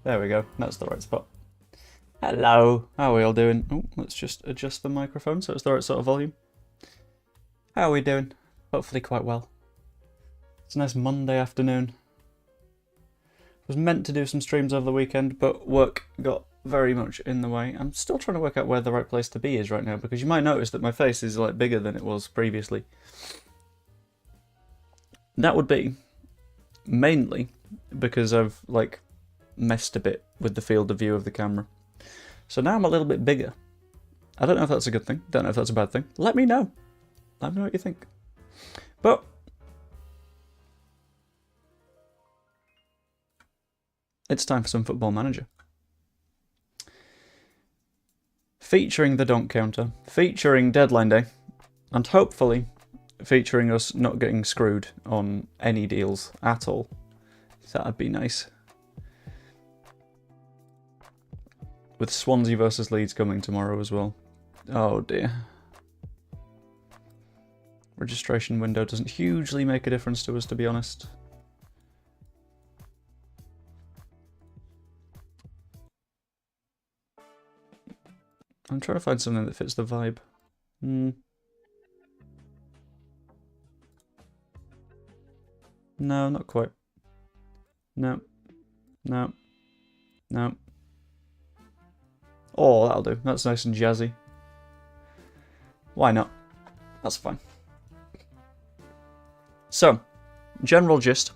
There we go. That's the right spot. Hello. How are we all doing? Oh, let's just adjust the microphone so it's the right sort of volume. How are we doing? Hopefully quite well. It's a nice Monday afternoon. Was meant to do some streams over the weekend, but work got very much in the way. I'm still trying to work out where the right place to be is right now, because you might notice that my face is like bigger than it was previously. That would be mainly because I've like messed a bit with the field of view of the camera. So now I'm a little bit bigger. I don't know if that's a good thing. Don't know if that's a bad thing. Let me know. Let me know what you think. But it's time for some Football Manager. Featuring the donk counter, featuring deadline day, and hopefully featuring us not getting screwed on any deals at all. That'd be nice. With Swansea versus Leeds coming tomorrow as well. Oh dear. Registration window doesn't hugely make a difference to us, to be honest. I'm trying to find something that fits the vibe. No, not quite. No. No. No. Oh, that'll do. That's nice and jazzy. Why not? That's fine. So, general gist.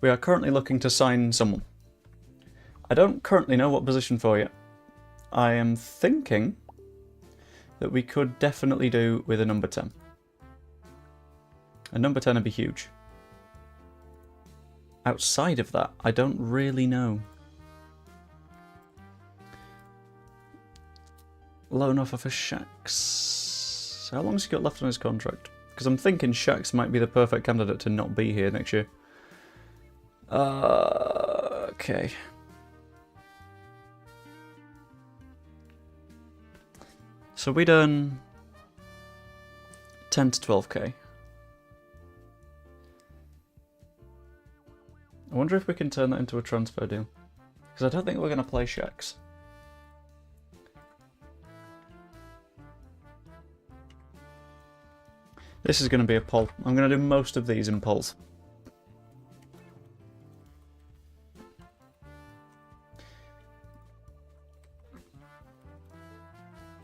We are currently looking to sign someone. I don't currently know what position for yet. I am thinking that we could definitely do with a number 10. A number 10 would be huge. Outside of that, I don't really know. Loan offer for Shax. How long's he got left on his contract? Because I'm thinking Shax might be the perfect candidate to not be here next year. Okay. So we'd earn 10 to 12k. I wonder if we can turn that into a transfer deal. Because I don't think we're going to play Shax. This is going to be a poll. I'm going to do most of these in polls.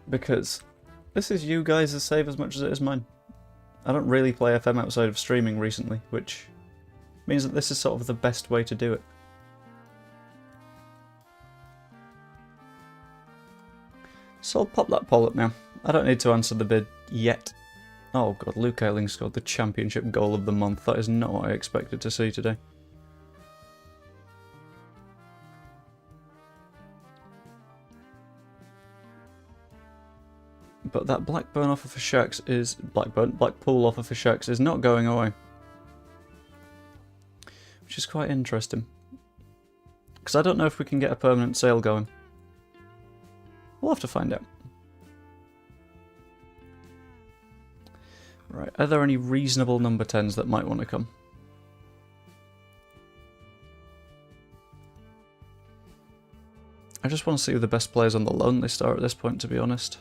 Because this is you guys' save as much as it is mine. I don't really play FM outside of streaming recently, which means that this is sort of the best way to do it. So I'll pop that poll up now. I don't need to answer the bid yet. Oh god, Luke Ayling scored the championship goal of the month. That is not what I expected to see today. But that Blackburn offer for Shax is... Blackpool offer for Shax is not going away. Which is quite interesting. Because I don't know if we can get a permanent sale going. We'll have to find out. Right, are there any reasonable number 10s that might want to come? I just want to see who the best players on the loan list are at this point, to be honest.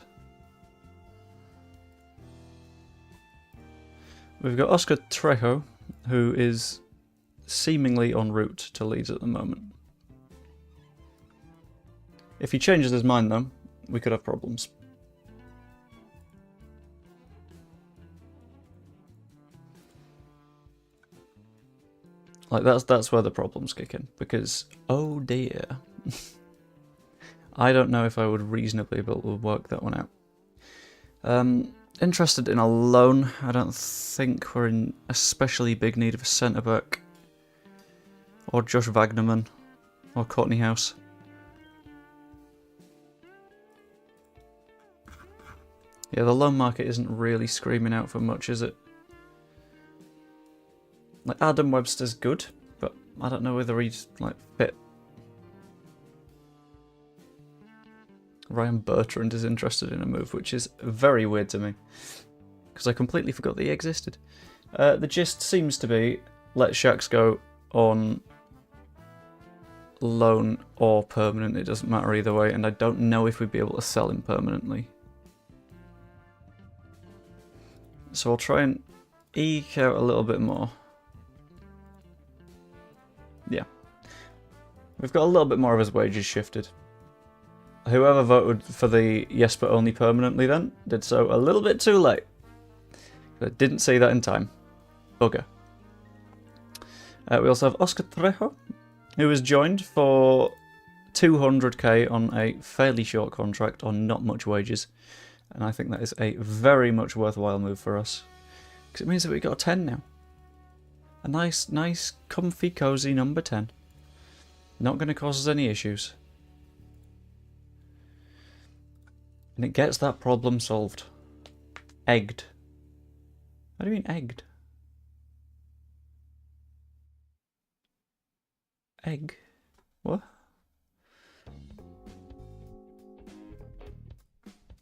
We've got Oscar Trejo, who is seemingly en route to Leeds at the moment. If he changes his mind, though, we could have problems. Like, that's where the problems kick in, because, oh dear. I don't know if I would reasonably be able to work that one out. Interested in a loan. I don't think we're in especially big need of a centre-back. Or Josh Wagnerman. Or Courtney House. Yeah, the loan market isn't really screaming out for much, is it? Like, Adam Webster's good, but I don't know whether he's, like, fit. Ryan Bertrand is interested in a move, which is very weird to me. Because I completely forgot that he existed. The gist seems to be, let Shax go on loan or permanent, it doesn't matter either way, and I don't know if we'd be able to sell him permanently. So I'll try and eke out a little bit more. Yeah. We've got a little bit more of his wages shifted. Whoever voted for the yes but only permanently then did so a little bit too late. I didn't see that in time. Bugger. We also have Oscar Trejo, who was joined for 200k on a fairly short contract on not much wages. And I think that is a very much worthwhile move for us. Because it means that we got a 10 now. A nice, comfy, cozy number 10. Not going to cause us any issues. And it gets that problem solved. Egged. What do you mean egged? Egg? What?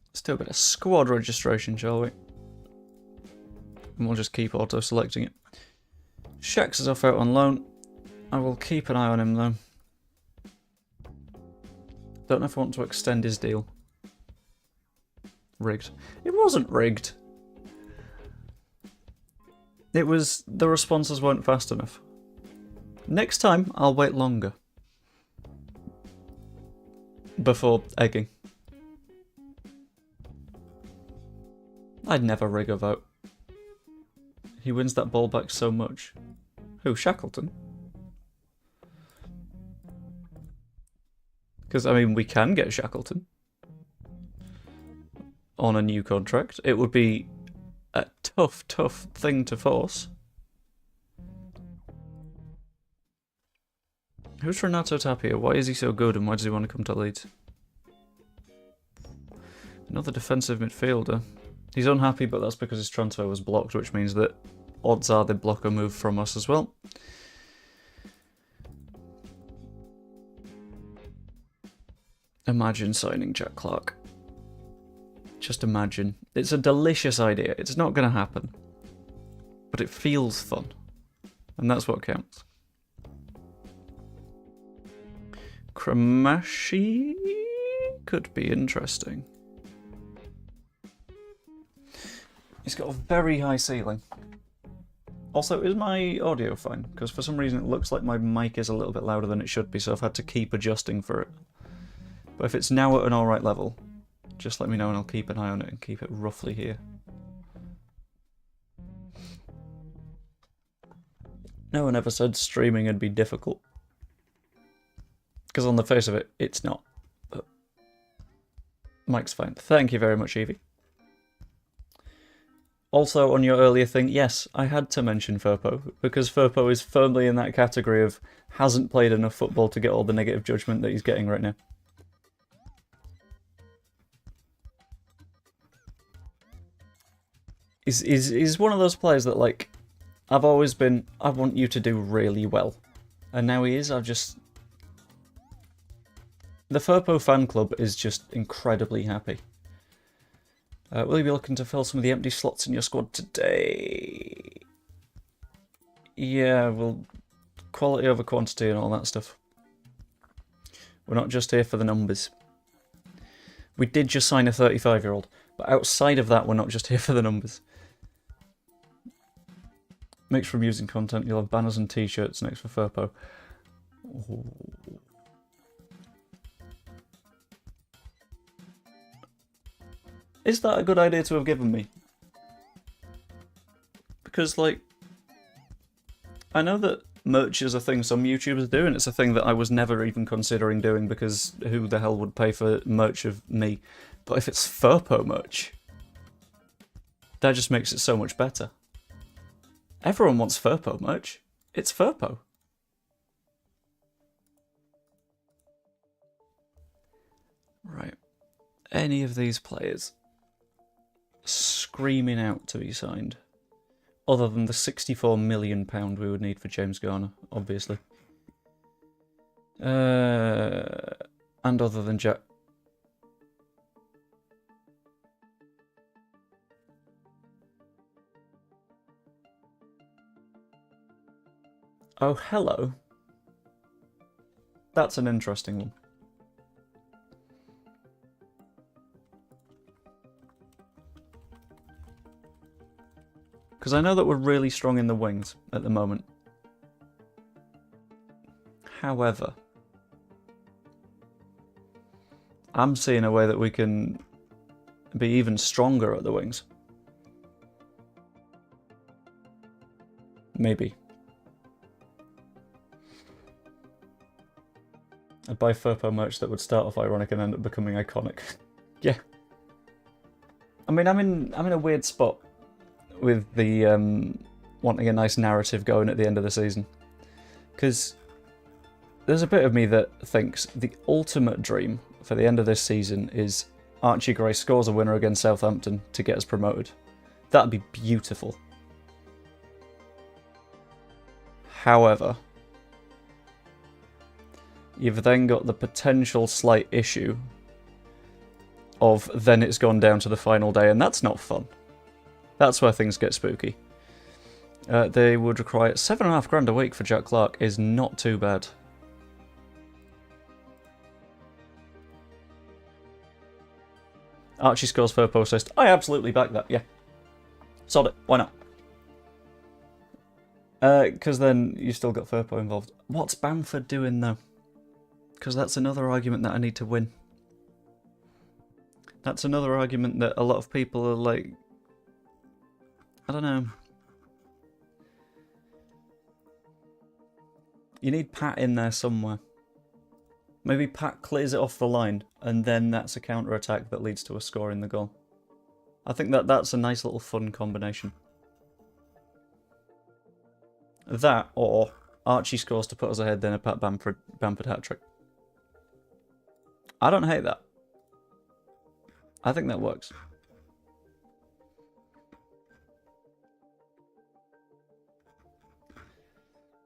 Let's do a bit of squad registration, shall we? And we'll just keep auto-selecting it. Shax is off out on loan. I will keep an eye on him though. Don't know if I want to extend his deal. Rigged. It wasn't rigged. It was the responses weren't fast enough. Next time, I'll wait longer. Before egging. I'd never rig a vote. He wins that ball back so much. Who, Shackleton? Because, I mean, we can get Shackleton on a new contract. It would be a tough thing to force. Who's Renato Tapia? Why is he so good and why does he want to come to Leeds? Another defensive midfielder. He's unhappy, but that's because his transfer was blocked, which means that odds are they block a move from us as well. Imagine signing Jack Clark. Just imagine. It's a delicious idea. It's not going to happen. But it feels fun. And that's what counts. Kramashi could be interesting. He's got a very high ceiling. Also, is my audio fine? Because for some reason it looks like my mic is a little bit louder than it should be, so I've had to keep adjusting for it. But if it's now at an alright level, just let me know and I'll keep an eye on it and keep it roughly here. No one ever said streaming would be difficult. Because on the face of it, it's not. But mic's fine. Thank you very much, Evie. Also, on your earlier thing, yes, I had to mention Firpo, because Firpo is firmly in that category of hasn't played enough football to get all the negative judgment that he's getting right now. He's one of those players that, like, I've always been, I want you to do really well. And now he is, I've just... The Firpo fan club is just incredibly happy. Will you be looking to fill some of the empty slots in your squad today? Yeah, well, quality over quantity and all that stuff. We're not just here for the numbers. We did just sign a 35-year-old, but outside of that, we're not just here for the numbers. Mixed from using content, you'll have banners and t-shirts next for Firpo. Oh. Is that a good idea to have given me? Because, like, I know that merch is a thing some YouTubers do, and it's a thing that I was never even considering doing because who the hell would pay for merch of me? But if it's Firpo merch, that just makes it so much better. Everyone wants Firpo merch. It's Firpo. Right. Any of these players screaming out to be signed, other than the £64 million we would need for James Garner, obviously. And other than Jack. Oh, hello. That's an interesting one. Because I know that we're really strong in the wings at the moment. However, I'm seeing a way that we can be even stronger at the wings. Maybe. I'd buy Furpo merch that would start off ironic and end up becoming iconic. Yeah. I mean, I'm in a weird spot with the wanting a nice narrative going at the end of the season. Because there's a bit of me that thinks the ultimate dream for the end of this season is Archie Gray scores a winner against Southampton to get us promoted. That'd be beautiful. However, you've then got the potential slight issue of then it's gone down to the final day, and that's not fun. That's where things get spooky. They would require £7.5 grand a week for Jack Clark is not too bad. Archie scores for a post assist. I absolutely back that, yeah. Sod it, why not? Because then you still got Furpo involved. What's Bamford doing though? Because that's another argument that I need to win. That's another argument that a lot of people are like, I don't know. You need Pat in there somewhere. Maybe Pat clears it off the line, and then that's a counter-attack that leads to a score in the goal. I think that's a nice little fun combination. That, or Archie scores to put us ahead, then a Pat Bamford hat-trick. I don't hate that. I think that works.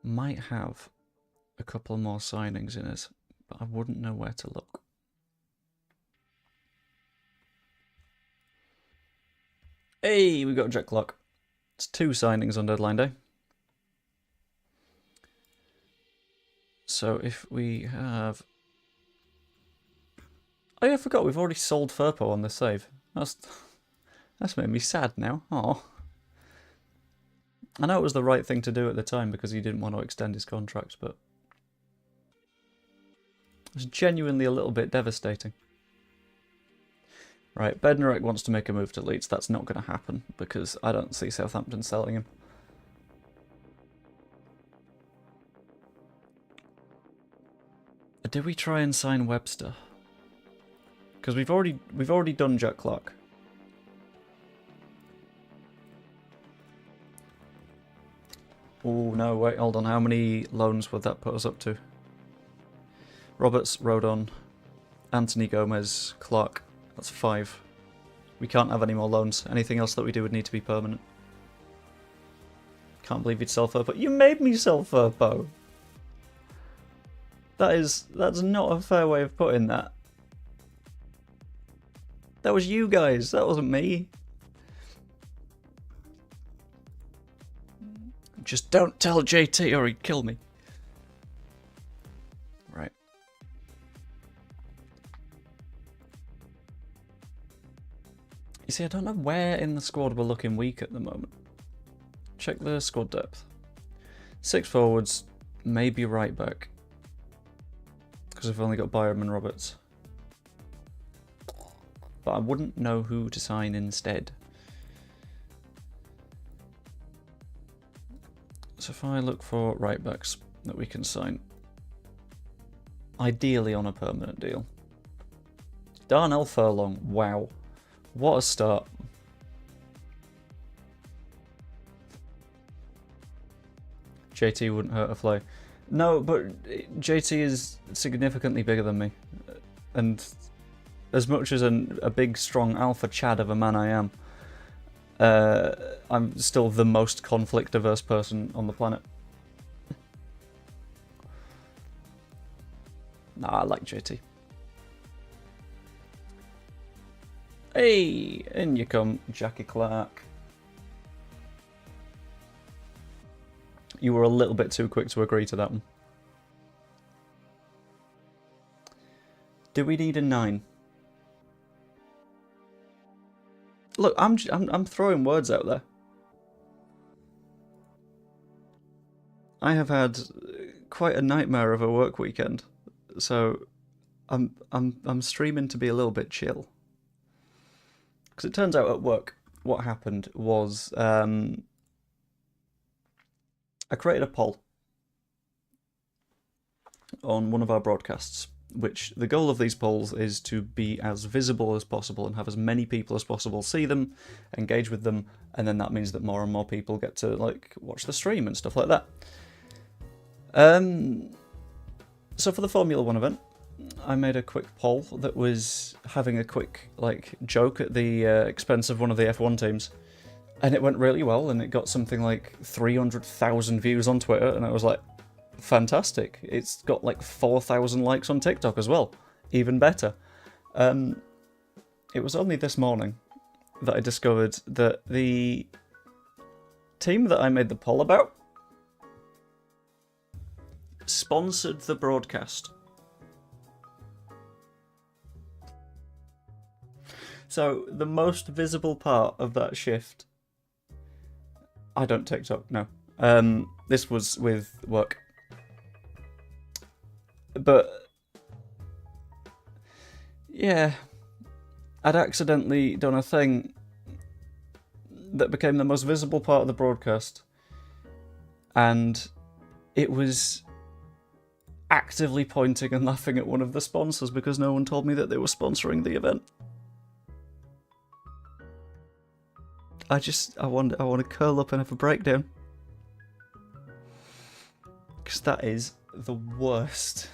Might have a couple more signings in us, but I wouldn't know where to look. Hey, we got Jack Clark. It's 2 signings on deadline day. So if we have... Oh yeah, I forgot, we've already sold Furpo on this save. That's made me sad now. Oh. I know it was the right thing to do at the time because he didn't want to extend his contract, but... it was genuinely a little bit devastating. Right, Bednarek wants to make a move to Leeds. That's not going to happen because I don't see Southampton selling him. Did we try and sign Webster? Because we've already done Jack Clark. Oh no, wait, hold on. How many loans would that put us up to? Roberts, Rodon, Anthony Gomez, Clark. That's 5. We can't have any more loans. Anything else that we do would need to be permanent. Can't believe you'd sell Furpo. You made me sell Furpo! That's not a fair way of putting that. That was you guys, that wasn't me. Just don't tell JT or he'd kill me. Right. You see, I don't know where in the squad we're looking weak at the moment. Check the squad depth. 6 forwards, maybe right back. Because we've only got Byram and Roberts. But I wouldn't know who to sign instead. So if I look for right backs that we can sign, ideally on a permanent deal. Darnell Furlong, wow. What a start. JT wouldn't hurt a fly. No, but JT is significantly bigger than me. And as much as a big, strong alpha chad of a man I am, I'm still the most conflict-averse person on the planet. Nah, I like JT. Hey, in you come, Jackie Clark. You were a little bit too quick to agree to that one. Do we need a 9? Look, I'm throwing words out there. I have had quite a nightmare of a work weekend, so I'm streaming to be a little bit chill. Because it turns out at work, what happened was I created a poll on one of our broadcasts, which the goal of these polls is to be as visible as possible and have as many people as possible see them, engage with them, and then that means that more and more people get to like watch the stream and stuff like that. So for the Formula 1 event, I made a quick poll that was having a quick like joke at the expense of one of the F1 teams, and it went really well, and it got something like 300,000 views on Twitter, and I was like, fantastic. It's got like 4,000 likes on TikTok as well. Even better. It was only this morning that I discovered that the team that I made the poll about sponsored the broadcast. So the most visible part of that shift... I don't TikTok, no. This was with work. But yeah, I'd accidentally done a thing that became the most visible part of the broadcast, and it was actively pointing and laughing at one of the sponsors because no one told me that they were sponsoring the event. I want to curl up and have a breakdown, because that is the worst.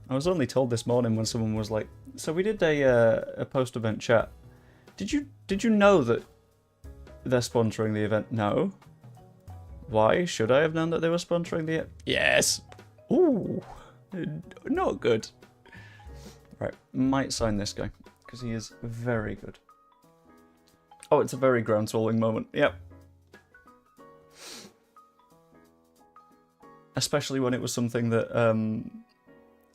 I was only told this morning when someone was like, "So we did a post-event chat. Did you know that they're sponsoring the event?" No. Why should I have known that they were sponsoring the event? Yes. Ooh, not good. Right, might sign this guy because he is very good. Oh, it's a very ground-swallowing moment. Yep. Especially when it was something that,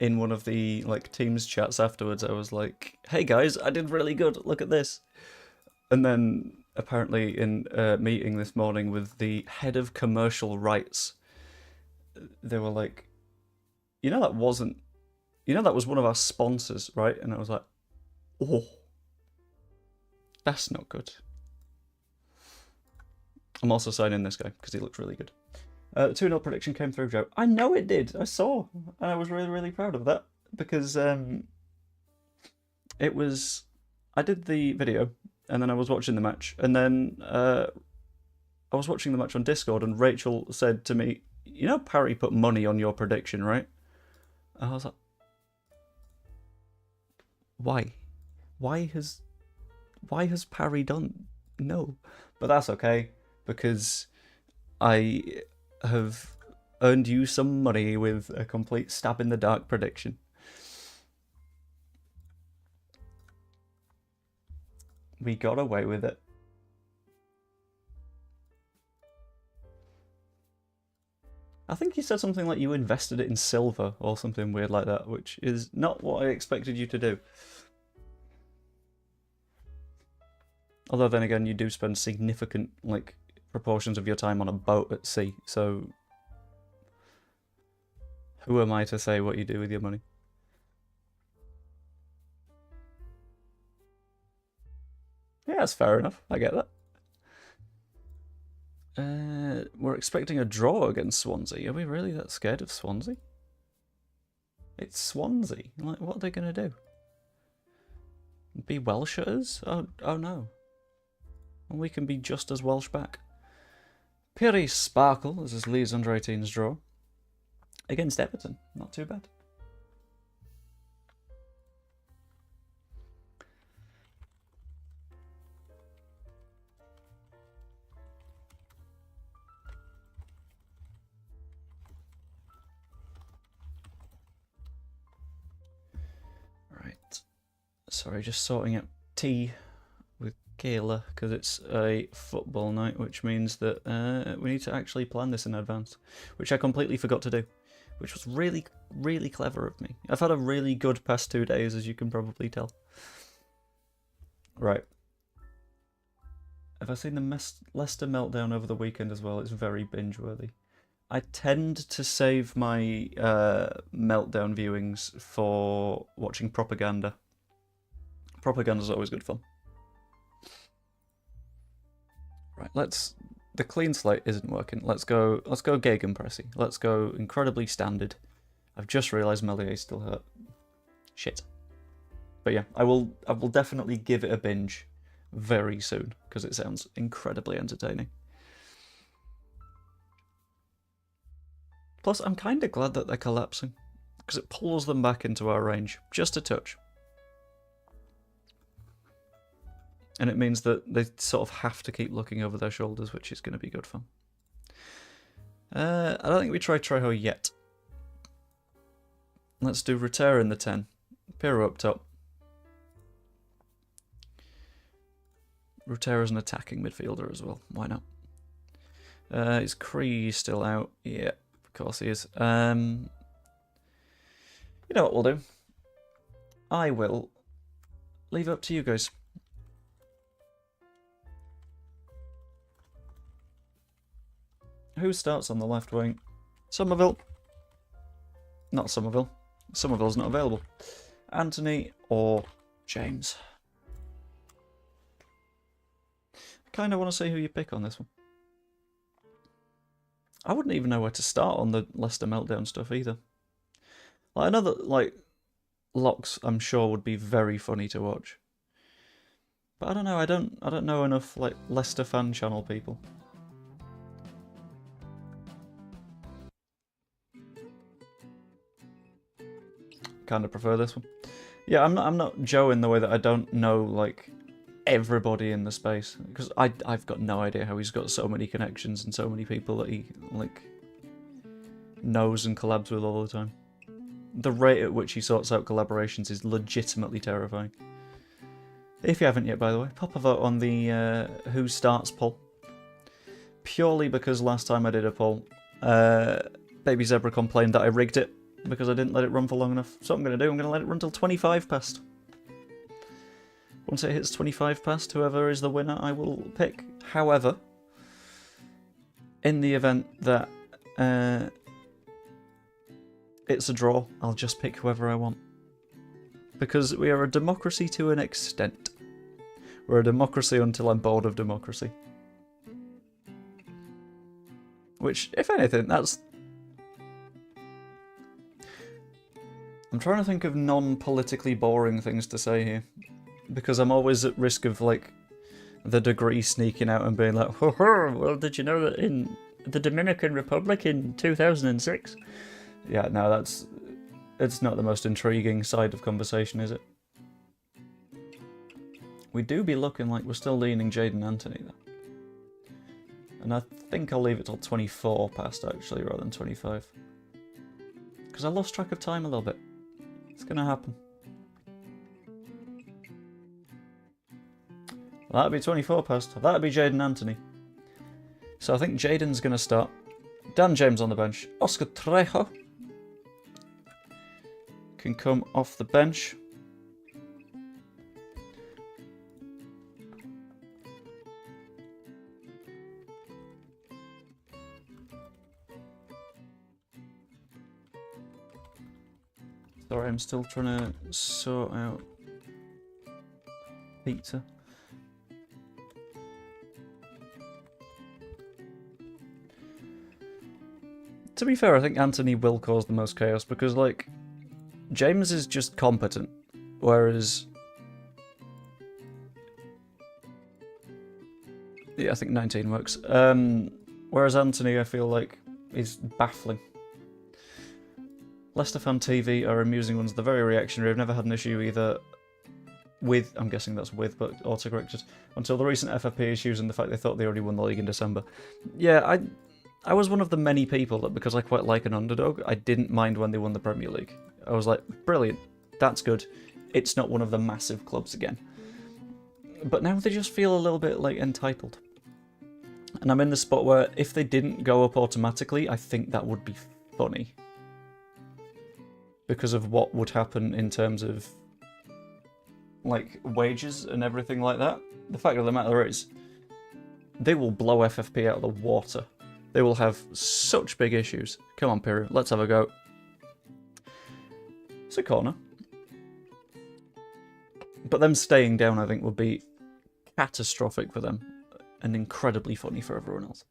in one of the like Teams chats afterwards, I was like, "Hey guys, I did really good. Look at this." And then apparently in a meeting this morning with the head of commercial rights, they were like, that was one of our sponsors, right?" And I was like, "Oh, that's not good." I'm also signing this guy because he looks really good. The 2-0 prediction came through, Joe. I know it did. I saw. And I was really, really proud of that. Because it was... I did the video, and then I was watching the match. And then I was watching the match on Discord, and Rachel said to me, Parry put money on your prediction, right? And I was like, why? Why has Parry done? No. But that's okay, because I have earned you some money with a complete stab-in-the-dark prediction. We got away with it. I think you said something like you invested it in silver or something weird like that, which is not what I expected you to do. Although then again, you do spend significant, proportions of your time on a boat at sea, so who am I to say what you do with your money? Yeah, that's fair enough. I get that. We're expecting a draw against Swansea. Are we really that scared of Swansea? It's Swansea. What are they going to do? Be Welsh at us? Oh no. And we can be just as Welsh back. Piri Sparkle as his Leeds under-18s draw against Everton. Not too bad. Right. Sorry, just sorting out tea with Kayla, because it's a football night, which means that we need to actually plan this in advance, which I completely forgot to do. which was really, really clever of me. I've had a really good past 2 days, as you can probably tell. Right. Have I seen the Leicester meltdown over the weekend as well? It's very binge-worthy. I tend to save my meltdown viewings for watching propaganda. Propaganda's always good fun. Right, the clean slate isn't working. Let's go Gegenpressing. Let's go incredibly standard. I've just realised Mellier's still hurt. Shit. But yeah, I will definitely give it a binge very soon, because it sounds incredibly entertaining. Plus, I'm kind of glad that they're collapsing, because it pulls them back into our range, just a touch. And it means that they sort of have to keep looking over their shoulders, which is going to be good fun. I don't think we tried Trejo yet. Let's do Rotera in the 10. Pirro up top. Rotera's an attacking midfielder as well. Why not? Is Cree still out? Yeah, of course he is. You know what we'll do? I will leave it up to you guys. Who starts on the left wing? Somerville. Not Somerville. Somerville's not available. Anthony or James? I kind of want to see who you pick on this one. I wouldn't even know where to start on the Leicester meltdown stuff either. Like, I know that, like, locks, I'm sure, would be very funny to watch. But I don't know. I don't know enough, like, Leicester fan channel people. Kind of prefer this one. Yeah, I'm not Joe in the way that I don't know, like, everybody in the space, because I've got no idea how he's got so many connections and so many people that he, like, knows and collabs with all the time. The rate at which he sorts out collaborations is legitimately terrifying. If you haven't yet, by the way, pop a vote on the Who Starts poll. Purely because last time I did a poll, Baby Zebra complained that I rigged it because I didn't let it run for long enough. So what I'm going to do, I'm going to let it run till 25 past. Once it hits 25 past, whoever is the winner, I will pick. However, in the event that it's a draw, I'll just pick whoever I want. Because we are a democracy to an extent. We're a democracy until I'm bored of democracy. Which, if anything, that's... I'm trying to think of non-politically boring things to say here. Because I'm always at risk of, like, the degree sneaking out and being like, well, did you know that in the Dominican Republic in 2006? Yeah, no, it's not the most intriguing side of conversation, is it? We do be looking like we're still leaning Jadon Anthony, though. And I think I'll leave it till 24 past, actually, rather than 25. Because I lost track of time a little bit. It's going to happen. That'd be 24 past. That'd be Jadon Anthony. So I think Jadon's going to start. Dan James on the bench. Oscar Trejo can come off the bench. Sorry, I'm still trying to sort out pizza. To be fair, I think Anthony will cause the most chaos because, like, James is just competent, whereas... Yeah, I think 19 works. Whereas Anthony, I feel like, is baffling. Leicester Fan TV are amusing ones. They're very reactionary. I've never had an issue either with, I'm guessing that's with, but autocorrected, until the recent FFP issues and the fact they thought they already won the league in December. Yeah, I was one of the many people that, because I quite like an underdog, I didn't mind when they won the Premier League. I was like, brilliant, that's good. It's not one of the massive clubs again. But now they just feel a little bit, like, entitled. And I'm in the spot where if they didn't go up automatically, I think that would be funny. because of what would happen in terms of like wages and everything like that. The fact of the matter is, they will blow FFP out of the water. They will have such big issues. Come on, Peru, let's have a go. It's a corner. But them staying down, I think, would be catastrophic for them and incredibly funny for everyone else.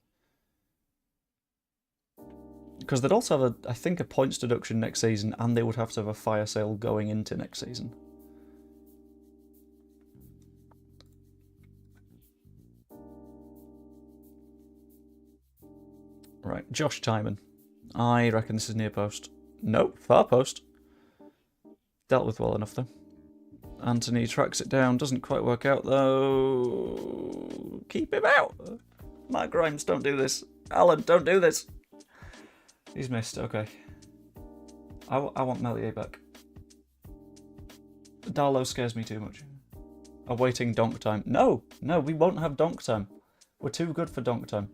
Because they'd also have, I think, a points deduction next season, and they would have to have a fire sale going into next season. Right, Josh Timon. I reckon this is near post. Nope, far post. Dealt with well enough, though. Anthony tracks it down, doesn't quite work out, though. Keep him out! Matt Grimes, don't do this. Alan, don't do this! He's missed, okay. I want Melier back. Darlow scares me too much. Awaiting donk time. No, we won't have donk time. We're too good for donk time.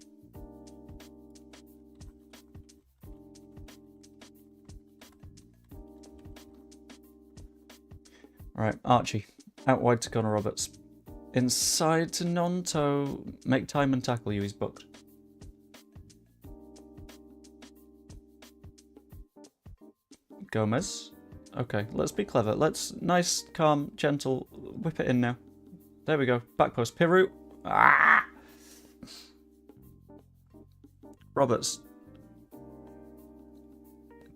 Right, Archie. Out wide to Connor Roberts. Inside to Nonto. Make time and tackle you, he's booked. Gomez. Okay, let's be clever. Let's, nice, calm, gentle, whip it in now. There we go. Back post. Piru. Ah! Roberts.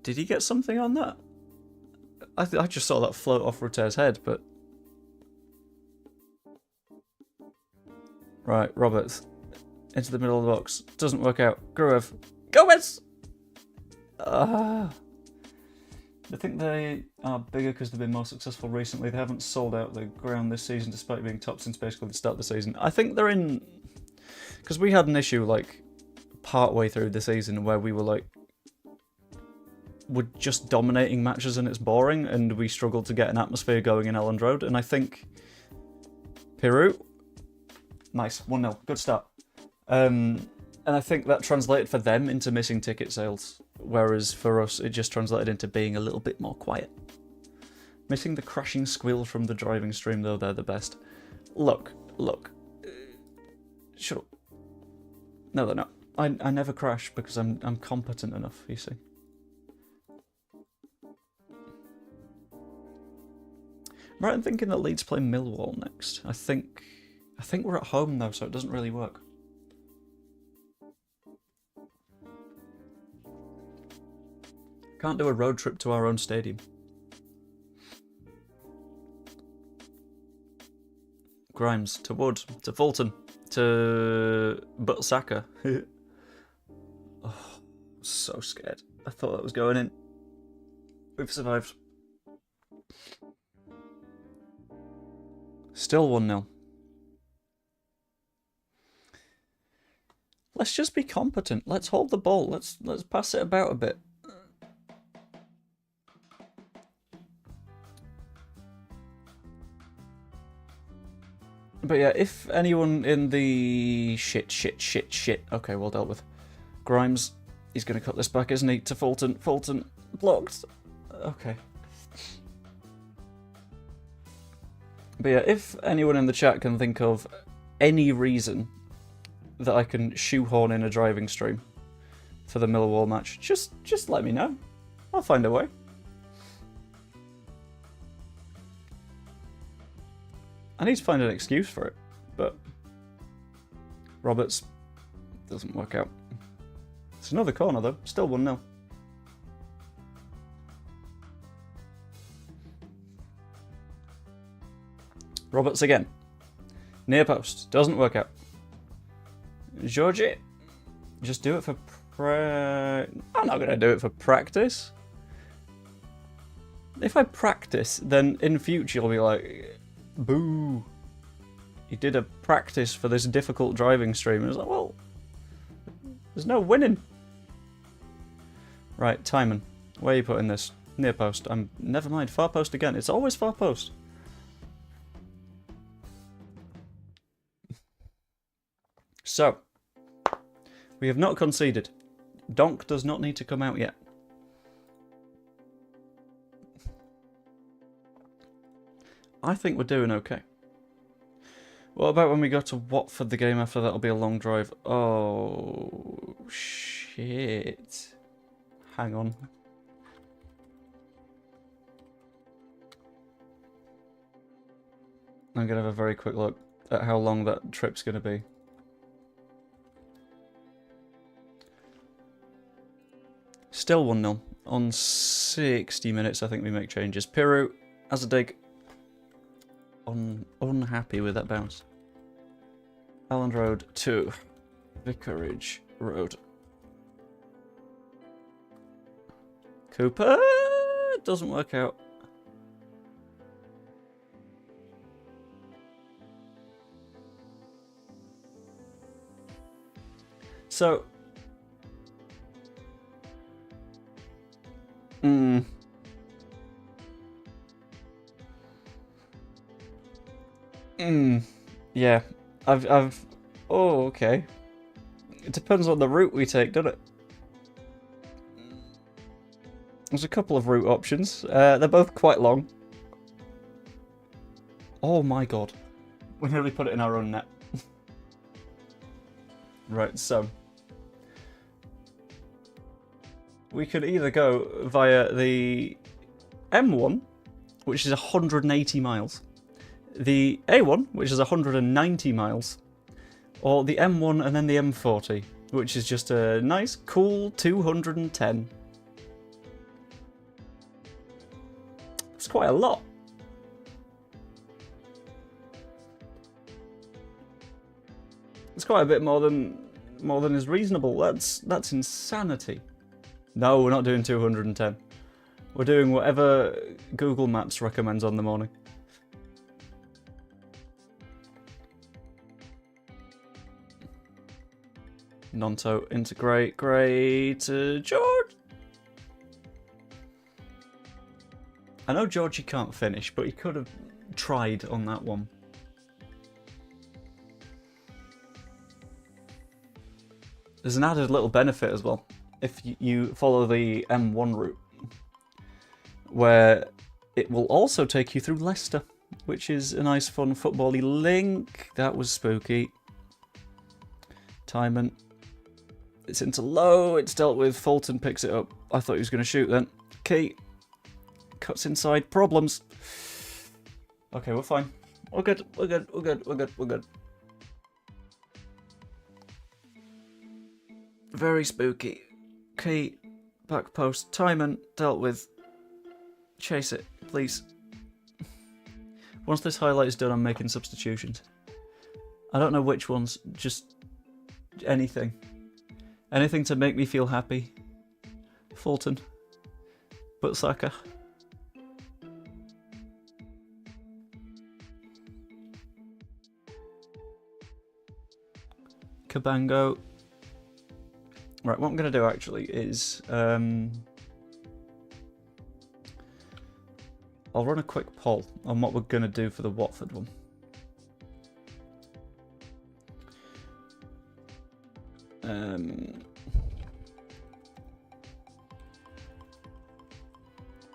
Did he get something on that? I just saw that float off Ruter's head, but... Right, Roberts. Into the middle of the box. Doesn't work out. Gruev. Gomez! I think they are bigger because they've been more successful recently. They haven't sold out the ground this season despite being top since basically the start of the season. I think they're in... Because we had an issue, like, part-way through the season where we were, like... We're just dominating matches and it's boring, and we struggled to get an atmosphere going in Elland Road, and I think... Peru. Nice, 1-0. Good start. And I think that translated for them into missing ticket sales, whereas for us it just translated into being a little bit more quiet. Missing the crashing squeal from the driving stream, though, they're the best. Look. Shut up. No, they're not. I never crash because I'm competent enough, you see. Right, I'm thinking that Leeds play Millwall next. I think we're at home though, so it doesn't really work. Can't do a road trip to our own stadium. Grimes to Wood to Fulton to Butsaka. Oh, so scared. I thought that was going in. We've survived. Still 1-0. Let's just be competent. Let's hold the ball. Let's pass it about a bit. But yeah, if anyone in the shit. Okay, well dealt with. Grimes, he's going to cut this back, isn't he? To Fulton. Fulton blocked. Okay. But yeah, if anyone in the chat can think of any reason that I can shoehorn in a driving stream for the Millwall match, just let me know. I'll find a way. I need to find an excuse for it, but Roberts doesn't work out. It's another corner though, still 1-0. Roberts again. Near post. Doesn't work out. Georgie. Just do it for I'm not going to do it for practice. If I practice, then in future you'll be like, boo. You did a practice for this difficult driving stream. And it's like, well, there's no winning. Right, Timon. Where are you putting this? Near post. Never mind. Far post again. It's always far post. So, we have not conceded. Donk does not need to come out yet. I think we're doing okay. What about when we go to Watford the game after? That'll be a long drive. Oh, shit. Hang on. I'm going to have a very quick look at how long that trip's going to be. Still 1-0. On 60 minutes, I think we make changes. Piru has a dig. Unhappy with that bounce. Alland Road to Vicarage Road. Cooper doesn't work out. So yeah. Oh, okay. It depends on the route we take, doesn't it? There's a couple of route options. They're both quite long. Oh my god. We nearly put it in our own net. Right, so we could either go via the M1, which is 180 miles, the A1, which is 190 miles, or the M1 and then the M40, which is just a nice, cool 210. It's quite a lot. It's quite a bit more than is reasonable. That's insanity. No, we're not doing 210. We're doing whatever Google Maps recommends on the morning. Nonto integrate, great, George. I know Georgie can't finish, but he could have tried on that one. There's an added little benefit as well if you follow the M1 route, where it will also take you through Leicester, which is a nice, fun, football-y link. That was spooky. Timon. It's into low. It's dealt with. Fulton picks it up. I thought he was going to shoot then. Key. Cuts inside. Problems. Okay, we're fine. We're good. We're good. We're good. We're good. We're good. Very spooky. Key. Back post. Timon. Dealt with. Chase it, please. Once this highlight is done, I'm making substitutions. I don't know which ones. Just anything. Anything to make me feel happy. Fulton. But Saka. Cabango. Right, what I'm going to do actually is... I'll run a quick poll on what we're going to do for the Watford one.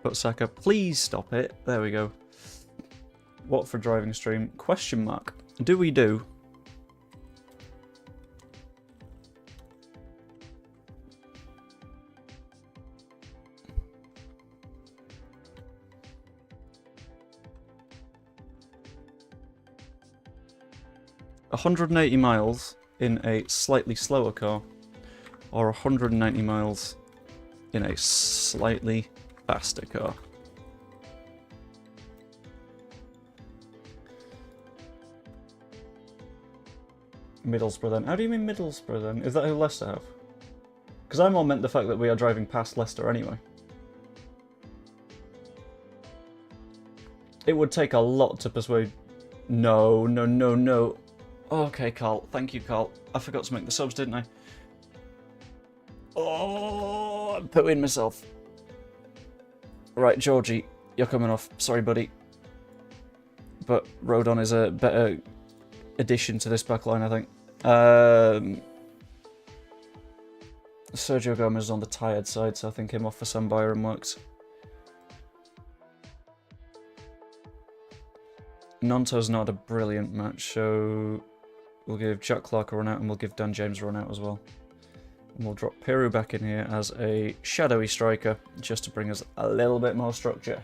But Saka, please stop it. There we go. Watford driving stream? Question mark. Do we do... ...180 miles in a slightly slower car, or 190 miles in a slightly faster car? Middlesbrough then. How do you mean Middlesbrough then? Is that who Leicester have? Because I more meant the fact that we are driving past Leicester anyway. It would take a lot to persuade... No, no, no, no. Okay, Carl. Thank you, Carl. I forgot to make the subs, didn't I? Oh, I'm pooing myself. Right, Georgie, you're coming off. Sorry, buddy. But Rodon is a better addition to this backline, I think. Sergio Gomez is on the tired side, so I think him off for Sam Byron works. Nonto's not a brilliant match, so we'll give Jack Clark a run out and we'll give Dan James a run out as well. And we'll drop Peru back in here as a shadowy striker, just to bring us a little bit more structure.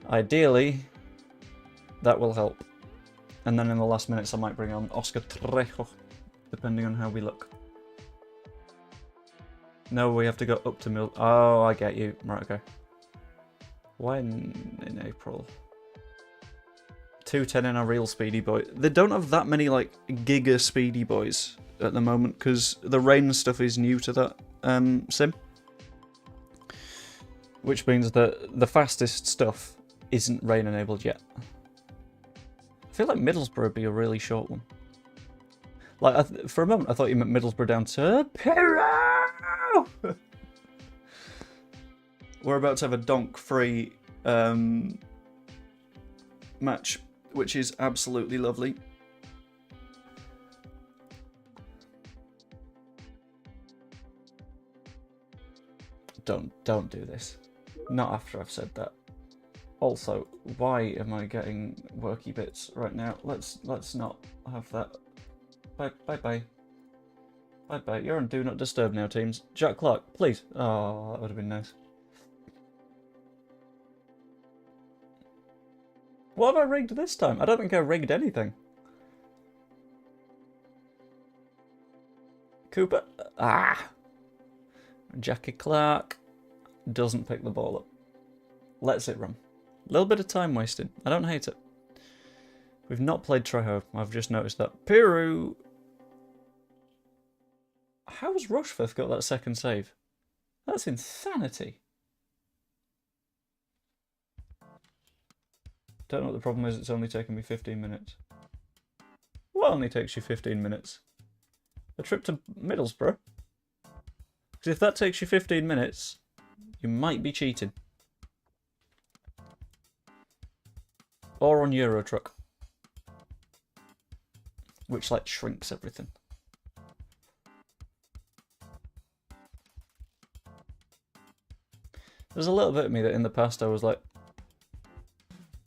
Ideally, that will help. And then in the last minutes I might bring on Oscar Trejo, depending on how we look. No, we have to go up to Mil... Oh, I get you. Right, okay. When in April? 210 in our real speedy boy. They don't have that many, like, giga speedy boys at the moment, because the rain stuff is new to that sim. Which means that the fastest stuff isn't rain enabled yet. I feel like Middlesbrough would be a really short one. Like, for a moment I thought you meant Middlesbrough down to Peru! We're about to have a donk-free match, which is absolutely lovely. Don't do this. Not after I've said that. Also, why am I getting worky bits right now? Let's not have that. Bye. Bye. You're on Do Not Disturb now, teams. Jack Clark, please. Oh, that would have been nice. What have I rigged this time? I don't think I rigged anything. Cooper. Ah! Jackie Clark doesn't pick the ball up. Lets it run. A little bit of time wasted. I don't hate it. We've not played Trejo. I've just noticed that. Peru. How's Rushforth got that second save? That's insanity. Don't know what the problem is. It's only taken me 15 minutes. What only takes you 15 minutes? A trip to Middlesbrough? Because if that takes you 15 minutes, you might be cheating. Or on Euro Truck. Which, like, shrinks everything. There's a little bit of me that in the past I was like,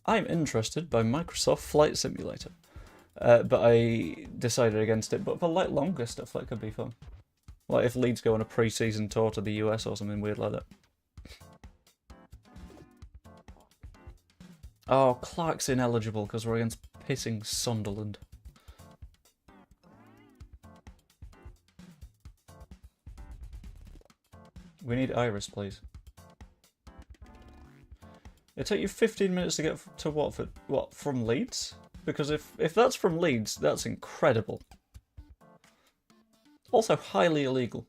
I'm interested by Microsoft Flight Simulator. But I decided against it. But for, like, longer stuff, that could be fun. Like if Leeds go on a pre-season tour to the US or something weird like that. Oh, Clark's ineligible because we're against pissing Sunderland. We need Iris, please. It took you 15 minutes to get to Watford. What, from Leeds? Because if that's from Leeds, that's incredible. Also highly illegal.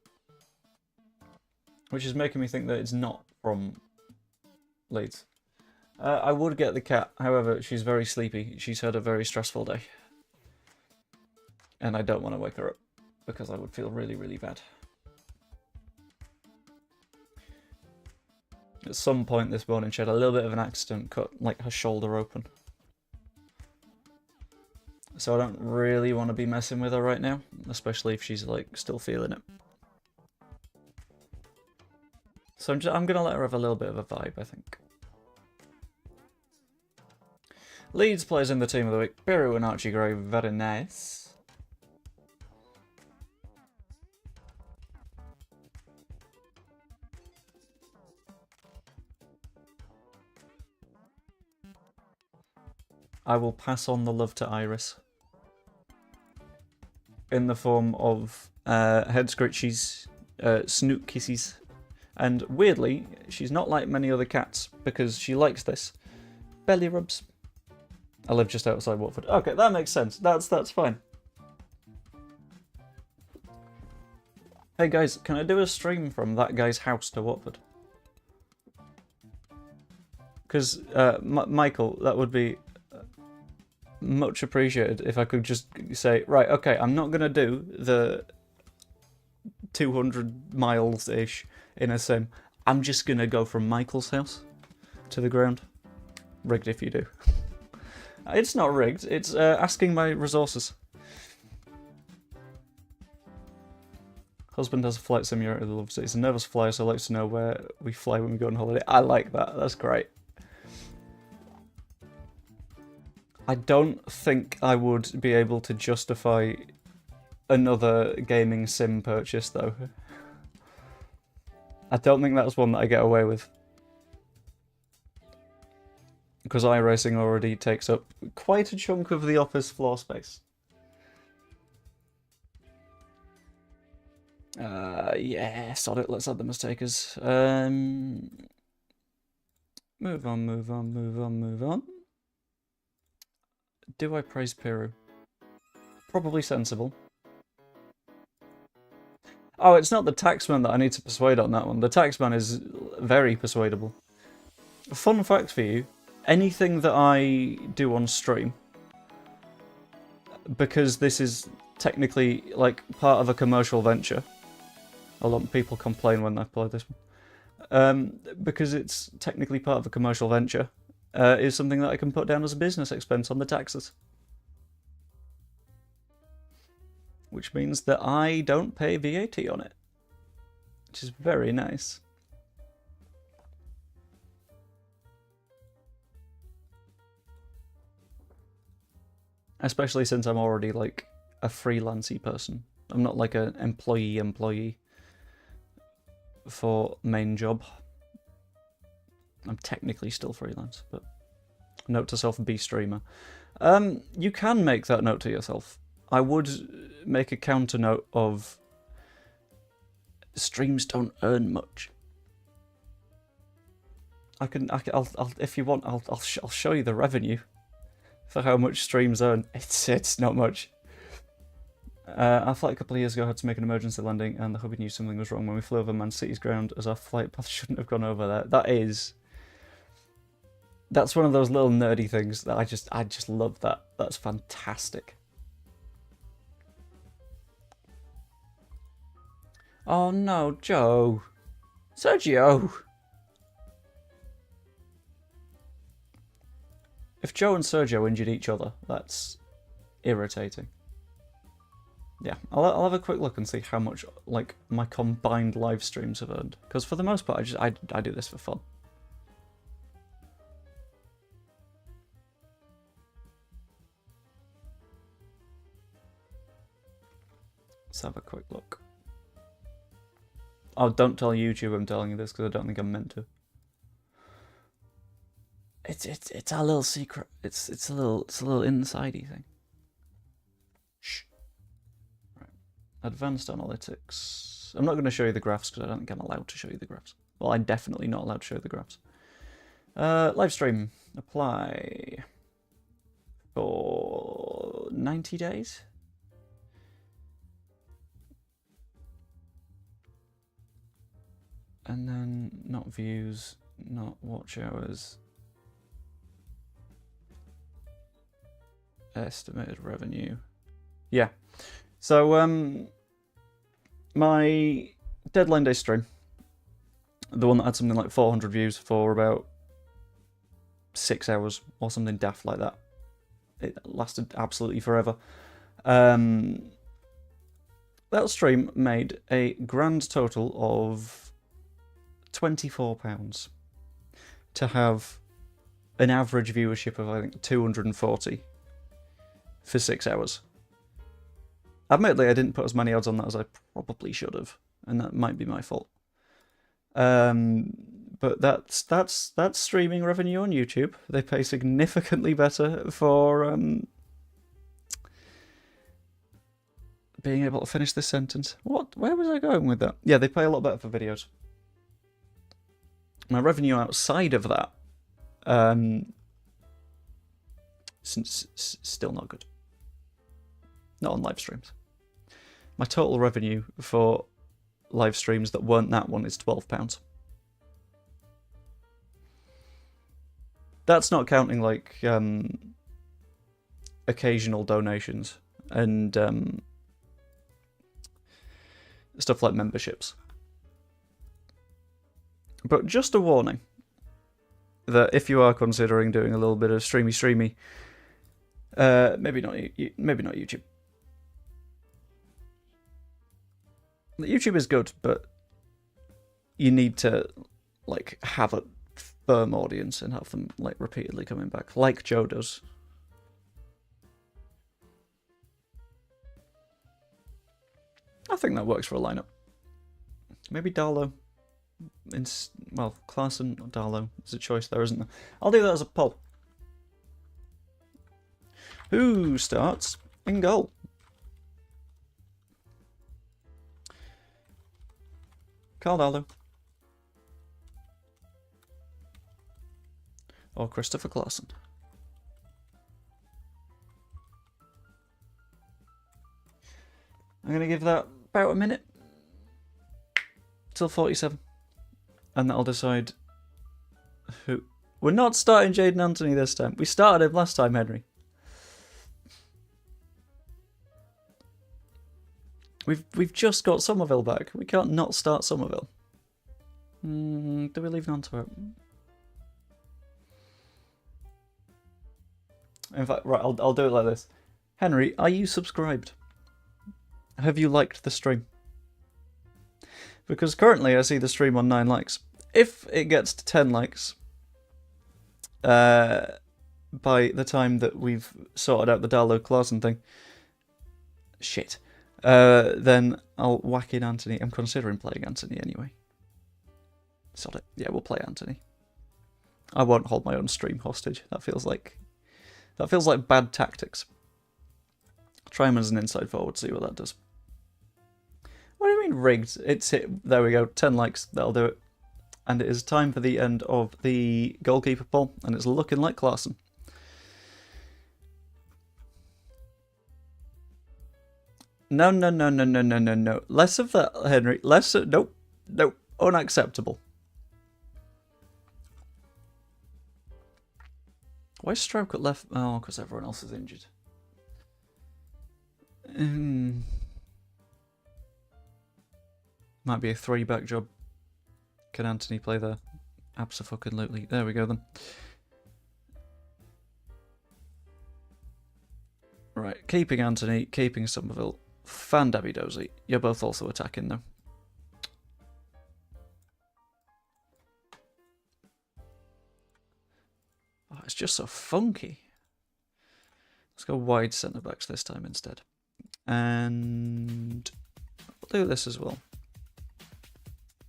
Which is making me think that it's not from Leeds. I would get the cat, however, she's very sleepy. She's had a very stressful day. And I don't want to wake her up, because I would feel really, really bad. At some point this morning she had a little bit of an accident, cut like her shoulder open. So I don't really want to be messing with her right now, especially if she's like still feeling it. So I'm going to let her have a little bit of a vibe, I think. Leeds plays in the team of the week. Peru and Archie Gray, very nice. I will pass on the love to Iris. In the form of head scritchies, snoot kisses. And weirdly, she's not like many other cats, because she likes this. Belly rubs. I live just outside Watford. Okay, that makes sense. That's fine. Hey guys, can I do a stream from that guy's house to Watford? Because, Michael, that would be much appreciated if I could just say, right, okay, I'm not going to do the 200 miles-ish in a sim. I'm just going to go from Michael's house to the ground. Rigged if you do. It's not rigged, it's asking my resources. Husband has a flight simulator that loves it. He's a nervous flyer, so likes to know where we fly when we go on holiday. I like that, that's great. I don't think I would be able to justify another gaming sim purchase, though. I don't think that's one that I get away with. Because iRacing already takes up quite a chunk of the office floor space. Yeah, sod it, let's add the mistakers. Move on. Do I praise Peru? Probably sensible. Oh, it's not the taxman that I need to persuade on that one. The taxman is very persuadable. Fun fact for you, anything that I do on stream, because this is technically like part of a commercial venture, a lot of people complain when I play this one, because it's technically part of a commercial venture, is something that I can put down as a business expense on the taxes. Which means that I don't pay VAT on it, which is very nice. Especially since I'm already like a freelancey person. I'm not like an employee for main job. I'm technically still freelance, but note to self, be streamer. You can make that note to yourself. I would make a counter note of streams don't earn much. I'll if you want, I'll show you the revenue for how much streams earn. It's not much. Our flight a couple of years ago had to make an emergency landing, and the hubby knew something was wrong when we flew over Man City's ground, as our flight path shouldn't have gone over there. That's one of those little nerdy things that I just love. That's fantastic. Oh no, Joe. Sergio! If Joe and Sergio injured each other, that's irritating. Yeah, I'll have a quick look and see how much like my combined live streams have earned. Because for the most part, I do this for fun. Let's have a quick look. Oh, don't tell YouTube I'm telling you this, because I don't think I'm meant to. It's our little secret. It's a little insidey thing. Shh. Right. Advanced analytics. I'm not going to show you the graphs because I don't think I'm allowed to show you the graphs. Well, I'm definitely not allowed to show you the graphs. Live stream. Apply for 90 days. And then not views, not watch hours. Estimated revenue. Yeah. So my deadline day stream, the one that had something like 400 views for about 6 hours or something daft like that. It lasted absolutely forever. That stream made a grand total of £24 to have an average viewership of, I think, 240 for 6 hours. Admittedly, I didn't put as many odds on that as I probably should have, and that might be my fault. But that's streaming revenue on YouTube. They pay significantly better for being able to finish this sentence. Where was I going with that? Yeah, they pay a lot better for videos. My revenue outside of that, still not good. Not on live streams. My total revenue for live streams that weren't that one is £12. That's not counting like occasional donations and stuff like memberships. But just a warning that if you are considering doing a little bit of streamy, maybe not YouTube. YouTube is good, but you need to like have a firm audience and have them like repeatedly coming back, like Joe does. I think that works for a lineup. Maybe Darlow. Well, Klaassen or Darlow. There's a choice there, isn't there? I'll do that as a poll. Who starts in goal? Carl Darlow. Or Christopher Klaassen. I'm going to give that about a minute. Till 47. And that'll decide who... We're not starting Jadon Anthony this time. We started him last time, Henry. We've just got Somerville back. We can't not start Somerville. Do we leave Antwerp? In fact, right, I'll do it like this. Henry, are you subscribed? Have you liked the stream? Because currently I see the stream on 9 likes. If it gets to 10 likes, by the time that we've sorted out the Darlow Klaassen thing, shit, then I'll whack in Anthony. I'm considering playing Anthony anyway. Sod it. Yeah, we'll play Anthony. I won't hold my own stream hostage. That feels like bad tactics. Try him as an inside forward, see what that does. What do you mean rigged? It's hit. There we go. 10 likes. That'll do it. And it is time for the end of the goalkeeper poll, and it's looking like Klaassen. No. Less of that, Henry. Less. Nope. Unacceptable. Why is Stroke at left? Oh, because everyone else is injured. Might be a 3-back job. Can Anthony play there? Abso-fucking-lutely. There we go then. Right, keeping Anthony, keeping Somerville. Fan-dabby-dozy. You're both also attacking though. Oh, it's just so funky. Let's go wide centre-backs this time instead. And we'll do this as well.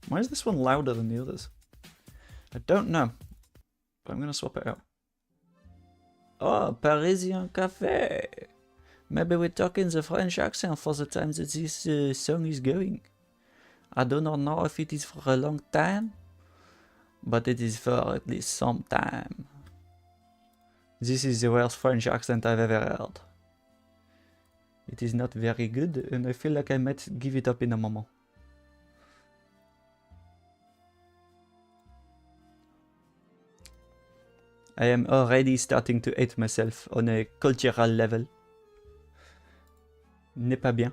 Why is this one louder than the others? I don't know. But I'm going to swap it out. Oh, Parisian Café. Maybe we're talking the French accent for the time that this song is going. I do not know if it is for a long time, but it is for at least some time. This is the worst French accent I've ever heard. It is not very good, and I feel like I might give it up in a moment. I am already starting to hate myself on a cultural level. N'est pas bien.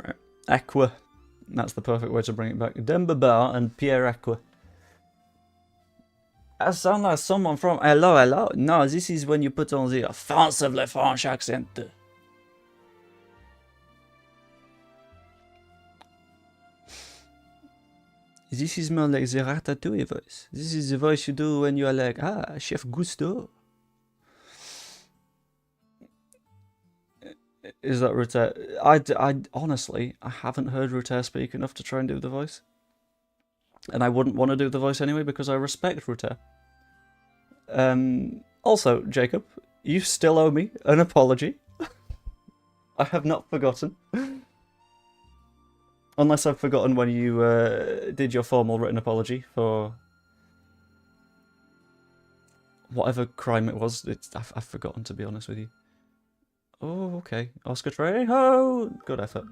Right. Aqua. That's the perfect way to bring it back. Demba Ba and Pierre Aqua. I sound like someone from... Hello. No, this is when you put on the offensively French accent. This is more like the Ratatouille voice. This is the voice you do when you are like, ah, Chef Gusteau. Is that Rutter? I honestly, I haven't heard Rutter speak enough to try and do the voice. And I wouldn't want to do the voice anyway because I respect Rutter. Also, Jacob, you still owe me an apology. I have not forgotten. Unless I've forgotten when you did your formal written apology for whatever crime it was. I've forgotten, to be honest with you. Oh, okay. Oscar Trejo! Good effort.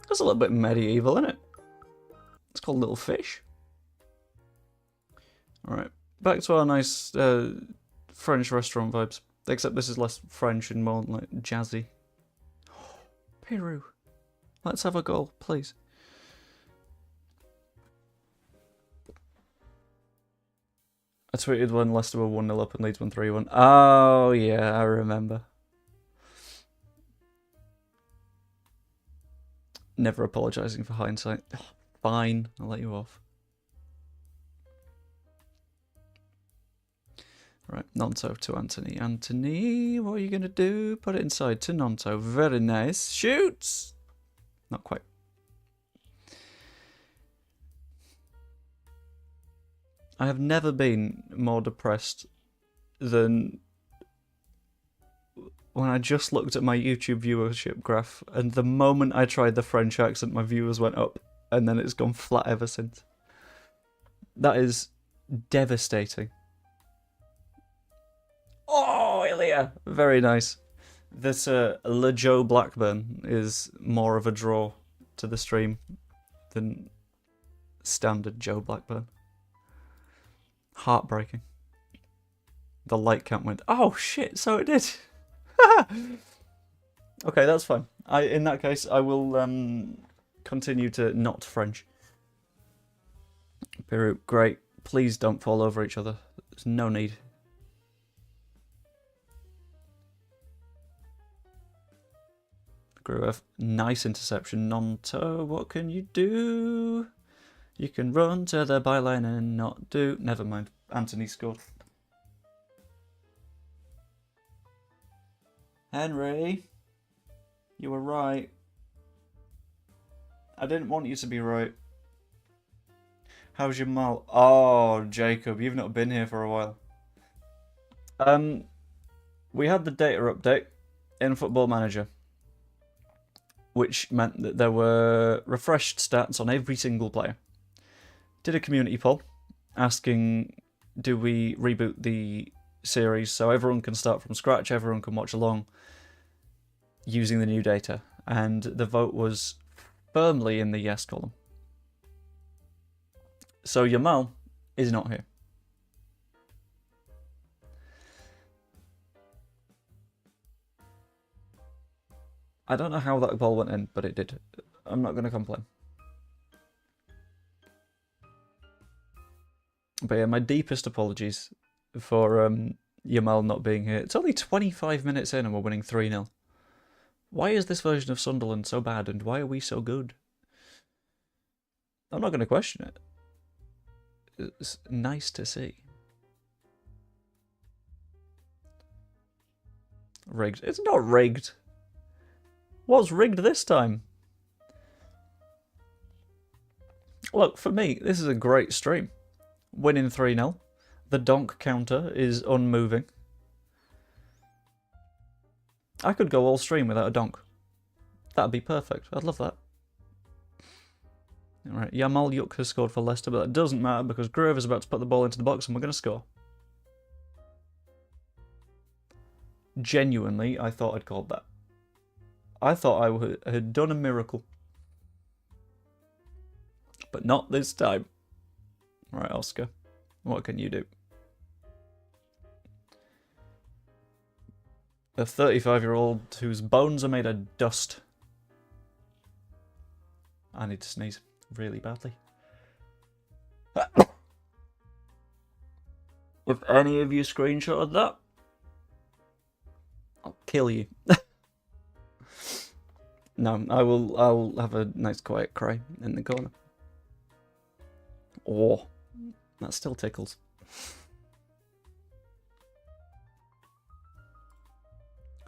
That's a little bit medieval, isn't it? It's called Little Fish. Alright. Back to our nice French restaurant vibes. Except this is less French and more like jazzy. Peru. Let's have a goal, please. I tweeted when Leicester were 1-0 up and Leeds won 3-1. Oh, yeah, I remember. Never apologising for hindsight. Oh, fine, I'll let you off. Right, Nonto to Anthony. Anthony, what are you going to do? Put it inside to Nonto. Very nice. Shoots! Not quite. I have never been more depressed than when I just looked at my YouTube viewership graph, and the moment I tried the French accent, my viewers went up, and then it's gone flat ever since. That is devastating. Oh, Ilya! Very nice. This Le Joe Blackburn is more of a draw to the stream than standard Joe Blackburn. Heartbreaking. The light count went, oh shit, so it did. Okay, that's fine. In that case, I will continue to not French. Peru, great. Please don't fall over each other. There's no need. Gruev, nice interception. Nonto, what can you do? You can run to the byline and not do... Never mind. Anthony scored. Henry, you were right. I didn't want you to be right. How's your mal? Oh, Jacob, you've not been here for a while. We had the data update in Football Manager, which meant that there were refreshed stats on every single player. Did a community poll asking, do we reboot the series so everyone can start from scratch, everyone can watch along using the new data, and the vote was firmly in the yes column. So Yamal is not here. I don't know how that ball went in, but it did. I'm not going to complain. But yeah, my deepest apologies for Yamal not being here. It's only 25 minutes in and we're winning 3-0. Why is this version of Sunderland so bad and why are we so good? I'm not going to question it. It's nice to see. Rigged. It's not rigged. What's rigged this time? Look, for me, this is a great stream. Winning 3-0. The donk counter is unmoving. I could go all stream without a donk. That'd be perfect. I'd love that. Alright, Yamal Yuk has scored for Leicester, but that doesn't matter because Grove is about to put the ball into the box and we're going to score. Genuinely, I thought I'd called that. I thought I had done a miracle. But not this time. Right, Oscar. What can you do? A 35-year-old whose bones are made of dust. I need to sneeze really badly. If any of you screenshotted that, I'll kill you. No, I'll have a nice quiet cry in the corner. Oh, that still tickles.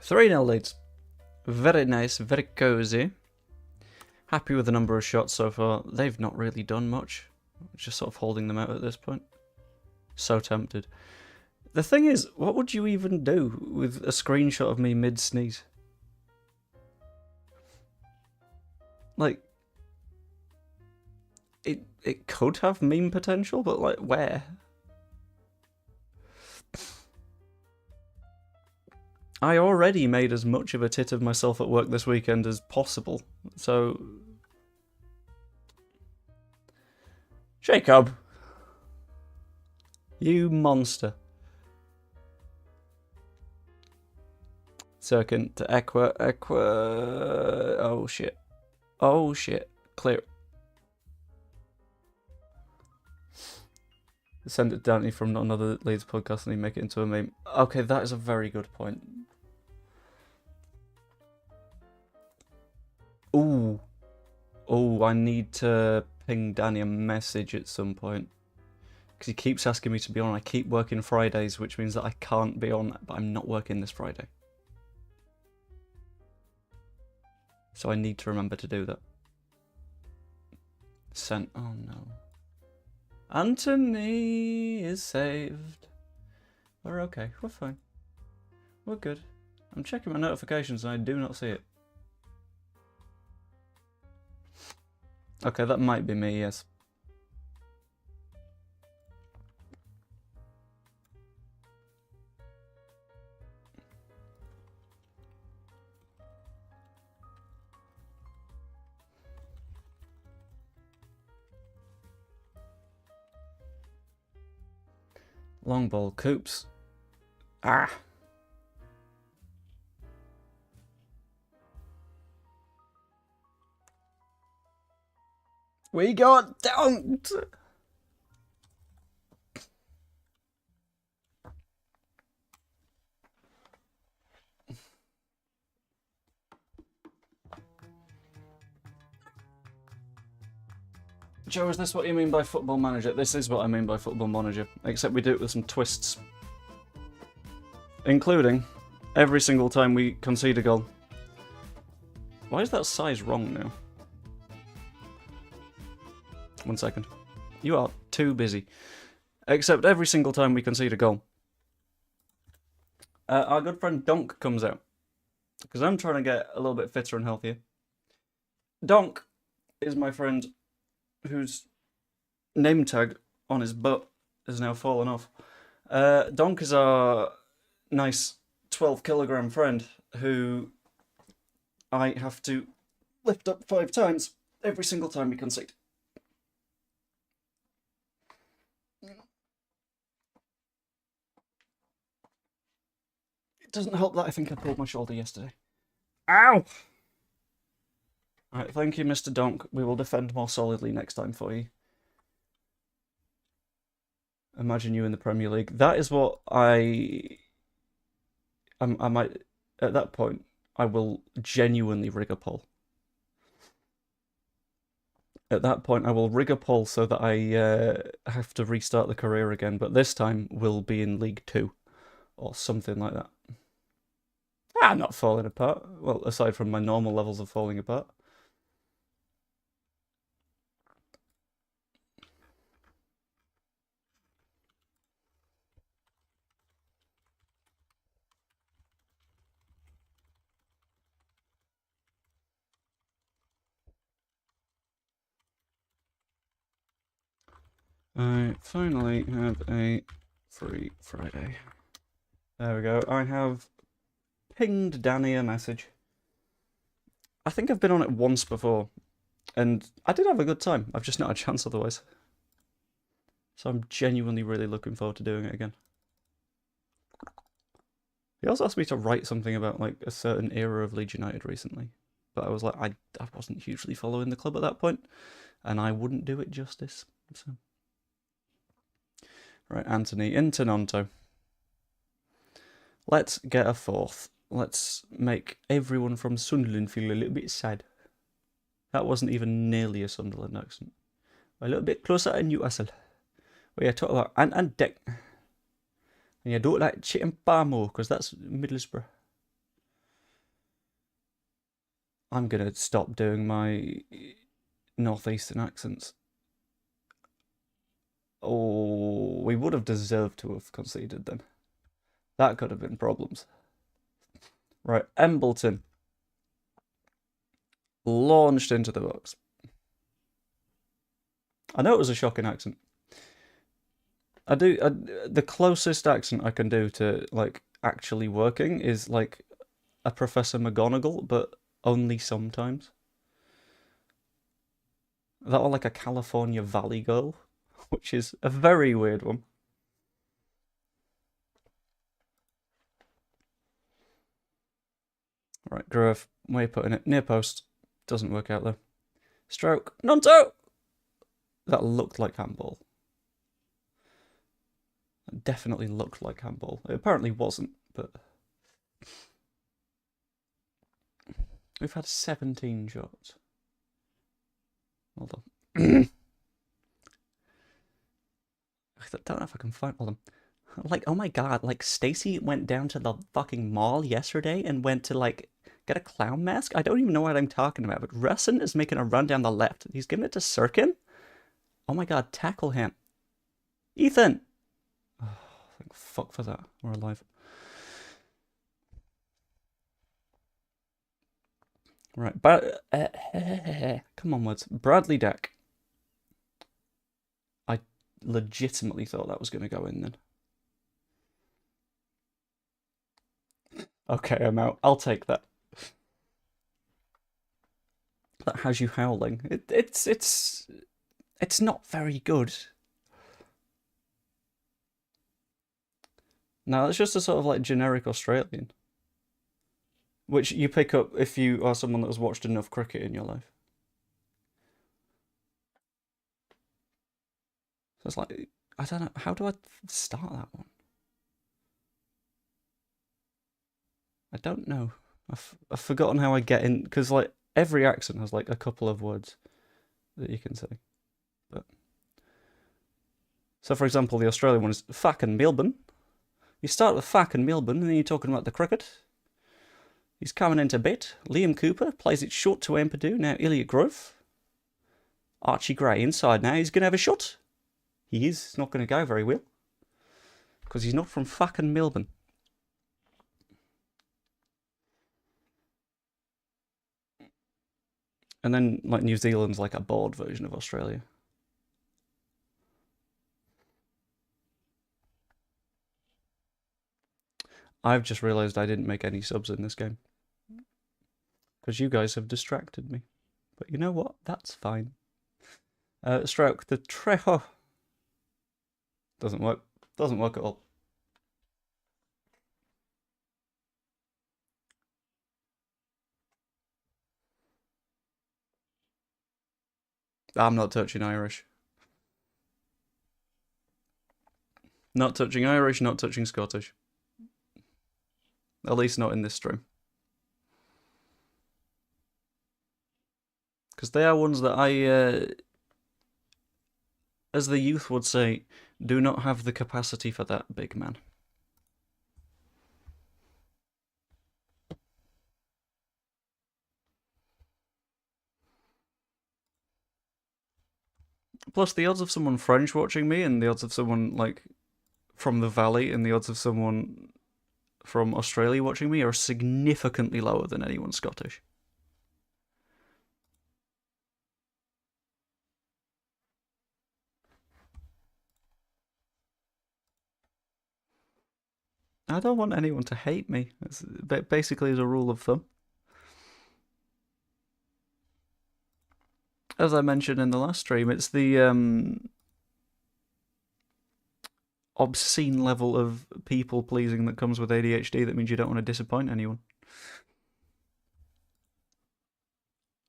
Three 0 Leeds. Very nice, very cozy. Happy with the number of shots so far. They've not really done much. Just sort of holding them out at this point. So tempted. The thing is, what would you even do with a screenshot of me mid-sneeze? Like, it could have meme potential, but like, where? I already made as much of a tit of myself at work this weekend as possible, so... Jacob! You monster. Second to Equa. Oh shit. Oh shit. Clear. Send it to Danny from another Leeds podcast and he make it into a meme. Okay, that is a very good point. Ooh. Oh, I need to ping Danny a message at some point. Because he keeps asking me to be on. I keep working Fridays, which means that I can't be on, but I'm not working this Friday. So I need to remember to do that. Sent. Oh no. Anthony is saved. We're okay. We're fine. We're good. I'm checking my notifications and I do not see it. Okay, that might be me, yes. Long ball, Coops. Ah! We got dunked! Joe, is this what you mean by Football Manager? This is what I mean by Football Manager, except we do it with some twists. Including every single time we concede a goal. Why is that size wrong now? 1 second. You are too busy. Except every single time we concede a goal. Our good friend Donk comes out. Because I'm trying to get a little bit fitter and healthier. Donk is my friend whose name tag on his butt has now fallen off. Donk is our nice 12-kilogram friend who I have to lift up 5 times every single time we concede. It doesn't help that I think I pulled my shoulder yesterday. Ow! Alright, thank you, Mr. Donk. We will defend more solidly next time for you. Imagine you in the Premier League. That is what I might... At that point, I will genuinely rig a poll. At that point, I will rig a poll so that I have to restart the career again, but this time we'll be in League 2. Or something like that. I'm not falling apart. Well, aside from my normal levels of falling apart. I finally have a free Friday. There we go. I have pinged Danny a message. I think I've been on it once before, and I did have a good time. I've just not had a chance otherwise. So I'm genuinely really looking forward to doing it again. He also asked me to write something about like a certain era of Leeds United recently, but I was like, I wasn't hugely following the club at that point, and I wouldn't do it justice. So. Right, Anthony, in Toronto. Let's get a 4th. Let's make everyone from Sunderland feel a little bit sad. That wasn't even nearly a Sunderland accent. A little bit closer to Newcastle. Where you talk about Ant and Dick. And you don't like Chit and Barmore, because that's Middlesbrough. I'm going to stop doing my northeastern accents. Oh, we would have deserved to have conceded then. That could have been problems. Right, Embleton. Launched into the box. I know it was a shocking accent. The closest accent I can do to, like, actually working is, like, a Professor McGonagall, but only sometimes. That or, like, a California Valley girl, which is a very weird one. Right, Grove, where are you putting it? Near post. Doesn't work out, though. Stroke. Nonto! That looked like handball. That definitely looked like handball. It apparently wasn't, but... We've had 17 shots. Hold on. don't know if I can find all of them. Like, oh my god, like, Stacy went down to the fucking mall yesterday and went to, like, get a clown mask? I don't even know what I'm talking about, but Russin is making a run down the left. He's giving it to Sirkin? Oh my god, tackle him. Ethan! Oh, thank fuck for that. We're alive. Right, but come on, words. Bradley Deck. I legitimately thought that was going to go in then. Okay, I'm out. I'll take that. That has you howling. It's not very good. No, it's just a sort of like generic Australian, which you pick up if you are someone that has watched enough cricket in your life. So it's like, I don't know, how do I start that one? I don't know. I've forgotten how I get in, because like every accent has like a couple of words that you can say. But so for example, the Australian one is fucking Melbourne. You start with fucking Melbourne, and then you're talking about the cricket. He's coming into bit. Liam Cooper plays it short to Ampadu. Now Elliot Grove. Archie Gray inside now. He's going to have a shot. He is. It's not going to go very well. Because he's not from fucking Melbourne. And then, like, New Zealand's like a bored version of Australia. I've just realised I didn't make any subs in this game. Because you guys have distracted me. But you know what? That's fine. Stroke the Trejo. Doesn't work. Doesn't work at all. I'm not touching Irish. Not touching Irish, not touching Scottish. At least not in this stream. Because they are ones that I, as the youth would say, do not have the capacity for that, big man. Plus, the odds of someone French watching me, and the odds of someone, like, from the Valley, and the odds of someone from Australia watching me are significantly lower than anyone Scottish. I don't want anyone to hate me. It's basically as a rule of thumb. As I mentioned in the last stream, it's the obscene level of people pleasing that comes with ADHD that means you don't want to disappoint anyone.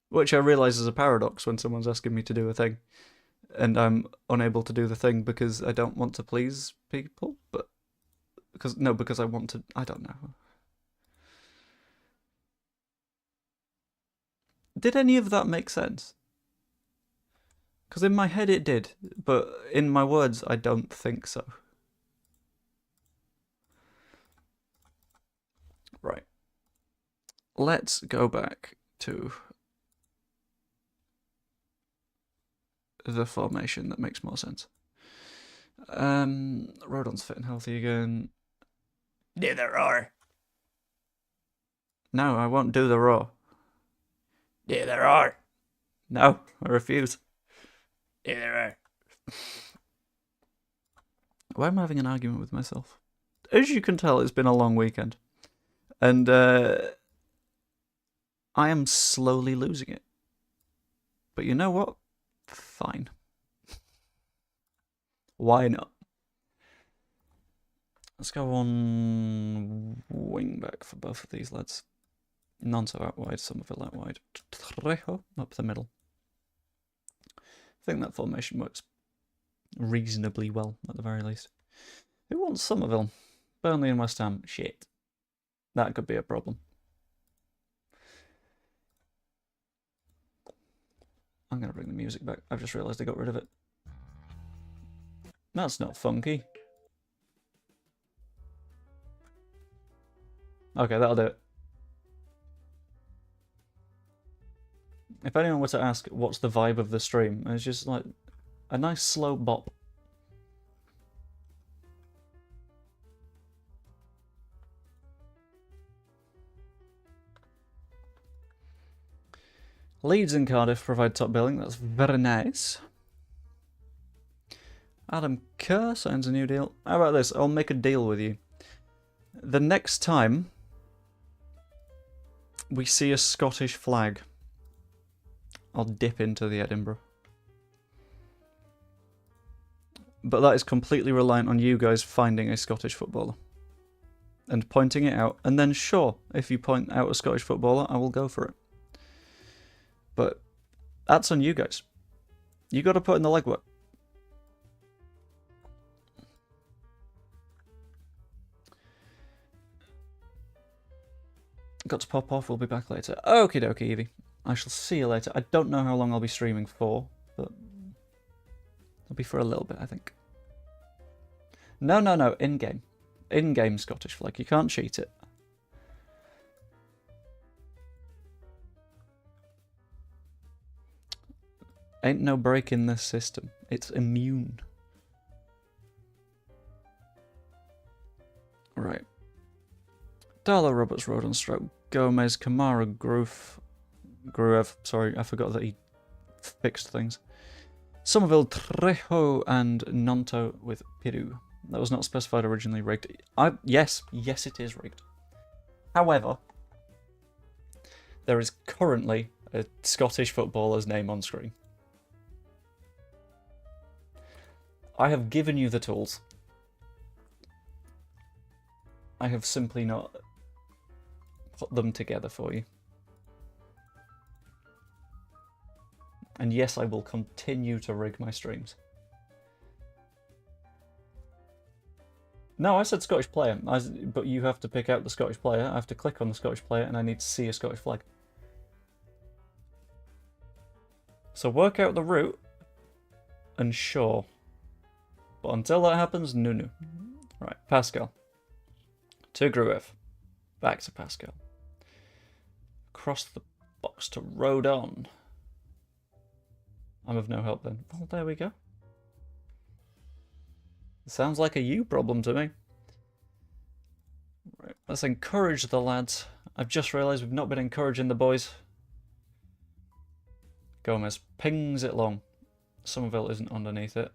Which I realise is a paradox when someone's asking me to do a thing and I'm unable to do the thing because I don't want to please people, but because I want to, I don't know. Did any of that make sense? Because in my head it did, but in my words I don't think so. Right. Let's go back to the formation that makes more sense. Rodon's fit and healthy again. Do the roar. No, I won't do the roar. Do the roar. No, I refuse. Do the roar. Why am I having an argument with myself? As you can tell, it's been a long weekend. And I am slowly losing it. But you know what? Fine. Why not? Let's go on wing back for both of these lads. None so out wide, some of it out wide. Trejo up the middle. I think that formation works reasonably well, at the very least. Who wants Somerville? Burnley and West Ham? Shit. That could be a problem. I'm going to bring the music back. I've just realised I got rid of it. That's not funky. Okay, that'll do it. If anyone were to ask what's the vibe of the stream, it's just like a nice slow bop. Leeds and Cardiff provide top billing. That's very nice. Adam Kerr signs a new deal. How about this? I'll make a deal with you. The next time we see a Scottish flag, I'll dip into the Edinburgh. But that is completely reliant on you guys finding a Scottish footballer and pointing it out. And then sure, if you point out a Scottish footballer, I will go for it. But that's on you guys. You got to put in the legwork. Got to pop off, we'll be back later. Okie dokie, Evie. I shall see you later. I don't know how long I'll be streaming for, but it'll be for a little bit, I think. No, in-game. In-game Scottish flag. You can't cheat it. Ain't no break in this system. It's immune. Right. Darlow, Roberts, Road on Stroke, Gomez, Kamara, Gruev. Sorry, I forgot that he fixed things. Somerville, Trejo, and Nonto with Piru. That was not specified originally. Rigged. Yes, it is rigged. However, there is currently a Scottish footballer's name on screen. I have given you the tools. I have simply not put them together for you. And yes, I will continue to rig my streams. No, I said Scottish player, but you have to pick out the Scottish player. I have to click on the Scottish player and I need to see a Scottish flag. So work out the route and sure. But until that happens, no. Right, Pascal. To Gruev. Back to Pascal. Across the box to Rodon. I'm of no help then. Well, there we go. Sounds like a you problem to me. Right, let's encourage the lads. I've just realised we've not been encouraging the boys. Gomez pings it long. Somerville isn't underneath it.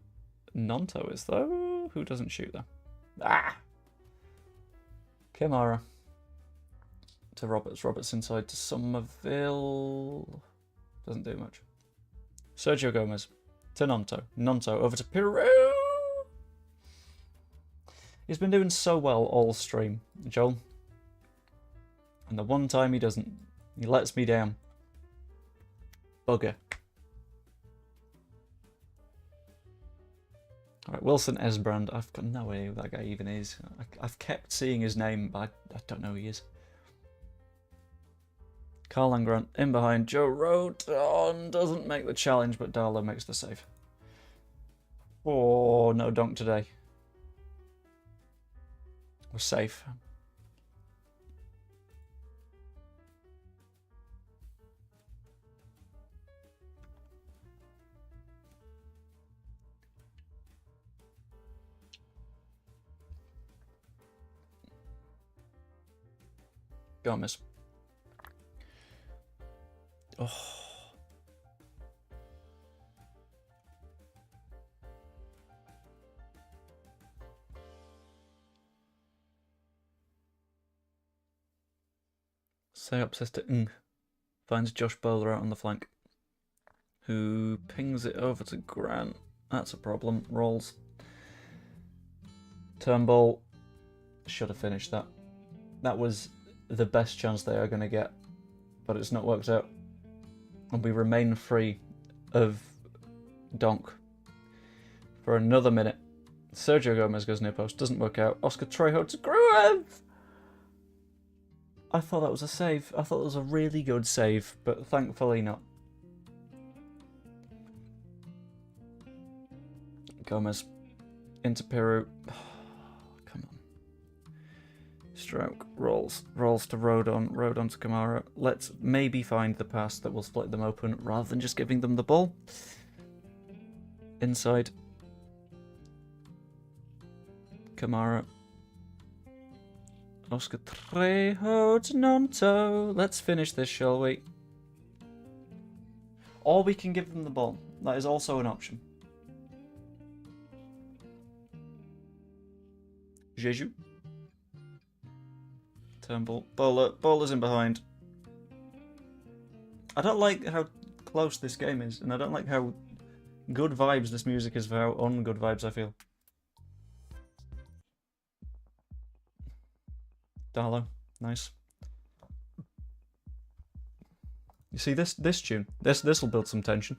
Nonto is though. Who doesn't shoot though? Ah! Kamara. To Roberts. Roberts inside to Somerville. Doesn't do much. Sergio Gomez. To Nonto. Nonto over to Peru. He's been doing so well all stream, Joel. And the one time he doesn't, he lets me down. Bugger. Alright, Wilson Esbrand. I've got no idea who that guy even is. I've kept seeing his name, but I don't know who he is. Carl Grant in behind. Joe Rodon doesn't make the challenge, but Darlow makes the save. Oh, no donk today. We're safe. Gomez. Oh. Say up sister finds Josh Bowler out on the flank, who pings it over to Grant. That's a problem. Rolls. Turnbull should have finished that. That was the best chance they are going to get, but it's not worked out. And we remain free of Donk for another minute. Sergio Gomez goes near post. Doesn't work out. Oscar Trejo to Gruev! I thought that was a save. I thought it was a really good save, but thankfully not. Gomez into Peru. Come on. Stroke, rolls to Rodon to Kamara. Let's maybe find the pass that will split them open rather than just giving them the ball. Inside. Kamara. Oscar Trejo to Nonto. Let's finish this, shall we? Or we can give them the ball. That is also an option. Jeju. Turnbull. Bowler's in behind. I don't like how close this game is, and I don't like how good vibes this music is for how ungood vibes I feel. Darlow. Nice. You see this tune? This will build some tension.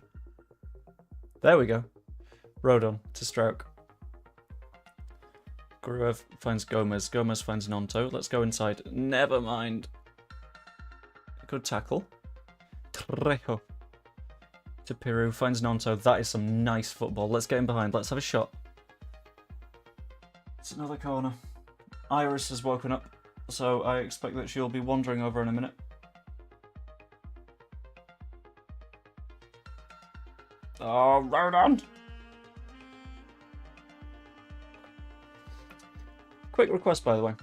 There we go. Rodon to Stroke. Gruev finds Gomez. Gomez finds Nonto. Let's go inside. Never mind. Good tackle. Trejo to Peru. Finds Nonto. That is some nice football. Let's get in behind. Let's have a shot. It's another corner. Iris has woken up, so I expect that she'll be wandering over in a minute. Oh, Rodon! Quick request, by the way.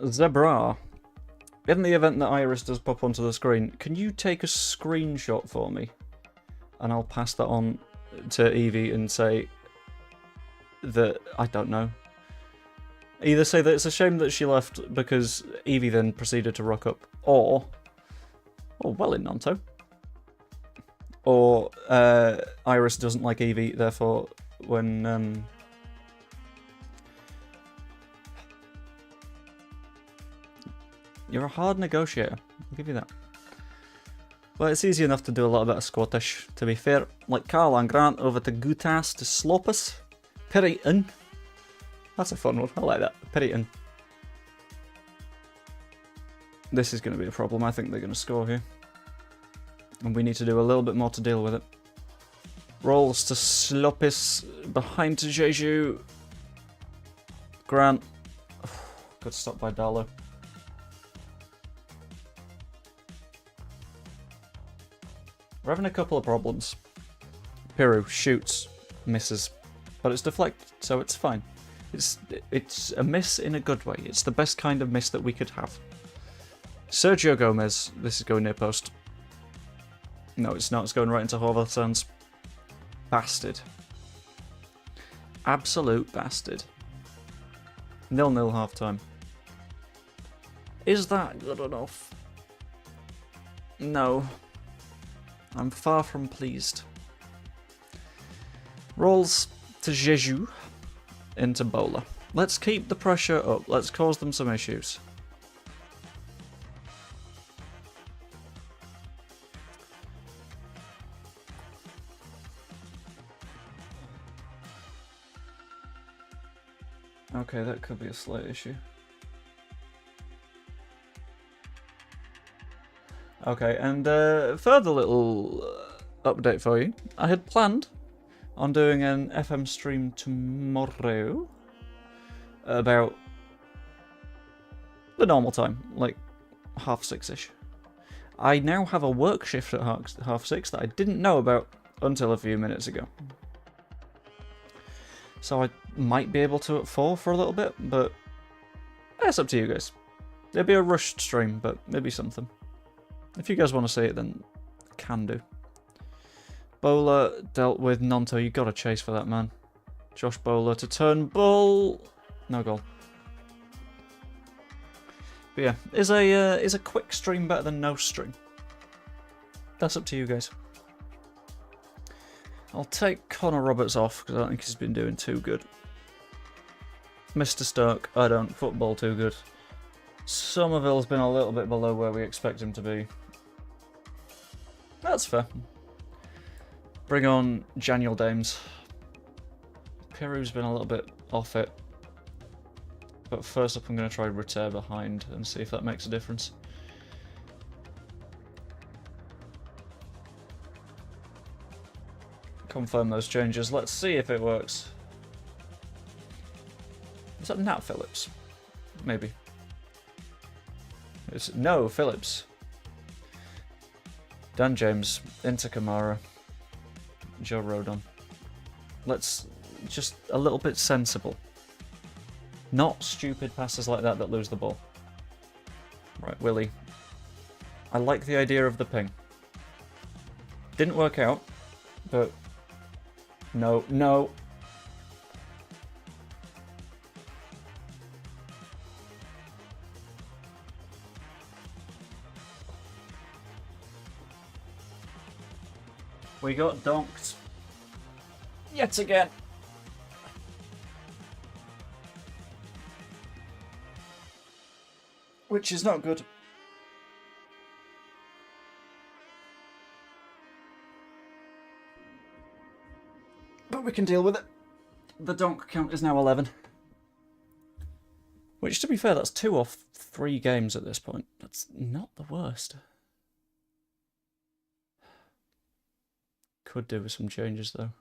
Zebra, in the event that Iris does pop onto the screen, can you take a screenshot for me? And I'll pass that on to Evie and say that, I don't know. Either say that it's a shame that she left because Evie then proceeded to rock up, or, oh, well in Nonto. Or Iris doesn't like Evie, therefore when you're a hard negotiator, I'll give you that. Well, it's easy enough to do a little bit of Scottish, to be fair. Like Carl and Grant over to Gutas to Slopas. Perryton. That's a fun one, I like that. Perryton. This is going to be a problem, I think they're going to score here. And we need to do a little bit more to deal with it. Rolls to Slopis, behind to Jeju. Grant. Good stop by Darlow. We're having a couple of problems. Peru shoots, misses, but it's deflected, so it's fine. It's a miss in a good way. It's the best kind of miss that we could have. Sergio Gomez. This is going near post. No, it's not. It's going right into Horvath's hands. Bastard. Absolute bastard. 0-0 half time. Is that good enough? No. I'm far from pleased. Rolls to Jeju into Bowler. Let's keep the pressure up. Let's cause them some issues. Okay, that could be a slight issue. Okay, and further little update for you. I had planned on doing an FM stream tomorrow about the normal time, like 6:30ish. I now have a work shift at 6:30 that I didn't know about until a few minutes ago. So I might be able to at 4 for a little bit, but that's up to you guys. It'll be a rushed stream, but maybe something. If you guys want to see it, then can do. Bowler dealt with Nonto. You got to chase for that, man. Josh Bowler to Turnbull. No goal. But yeah, is a quick stream better than no stream? That's up to you guys. I'll take Connor Roberts off because I don't think he's been doing too good. Mr. Stark, I don't football too good. Somerville's been a little bit below where we expect him to be. That's fair. Bring on Janiel Dames. Peru's been a little bit off it. But first up I'm going to try Return behind and see if that makes a difference. Confirm those changes. Let's see if it works. Is that Nat Phillips? Maybe. No, Phillips. Dan James, into Kamara. Joe Rodon. Let's just a little bit sensible. Not stupid passes like that lose the ball. Right, Willie. I like the idea of the ping. Didn't work out, but no, no. We got donked. Yet again. Which is not good. But we can deal with it. The donk count is now 11. Which, to be fair, that's 2 off 3 games at this point. That's not the worst. Could do with some changes, though.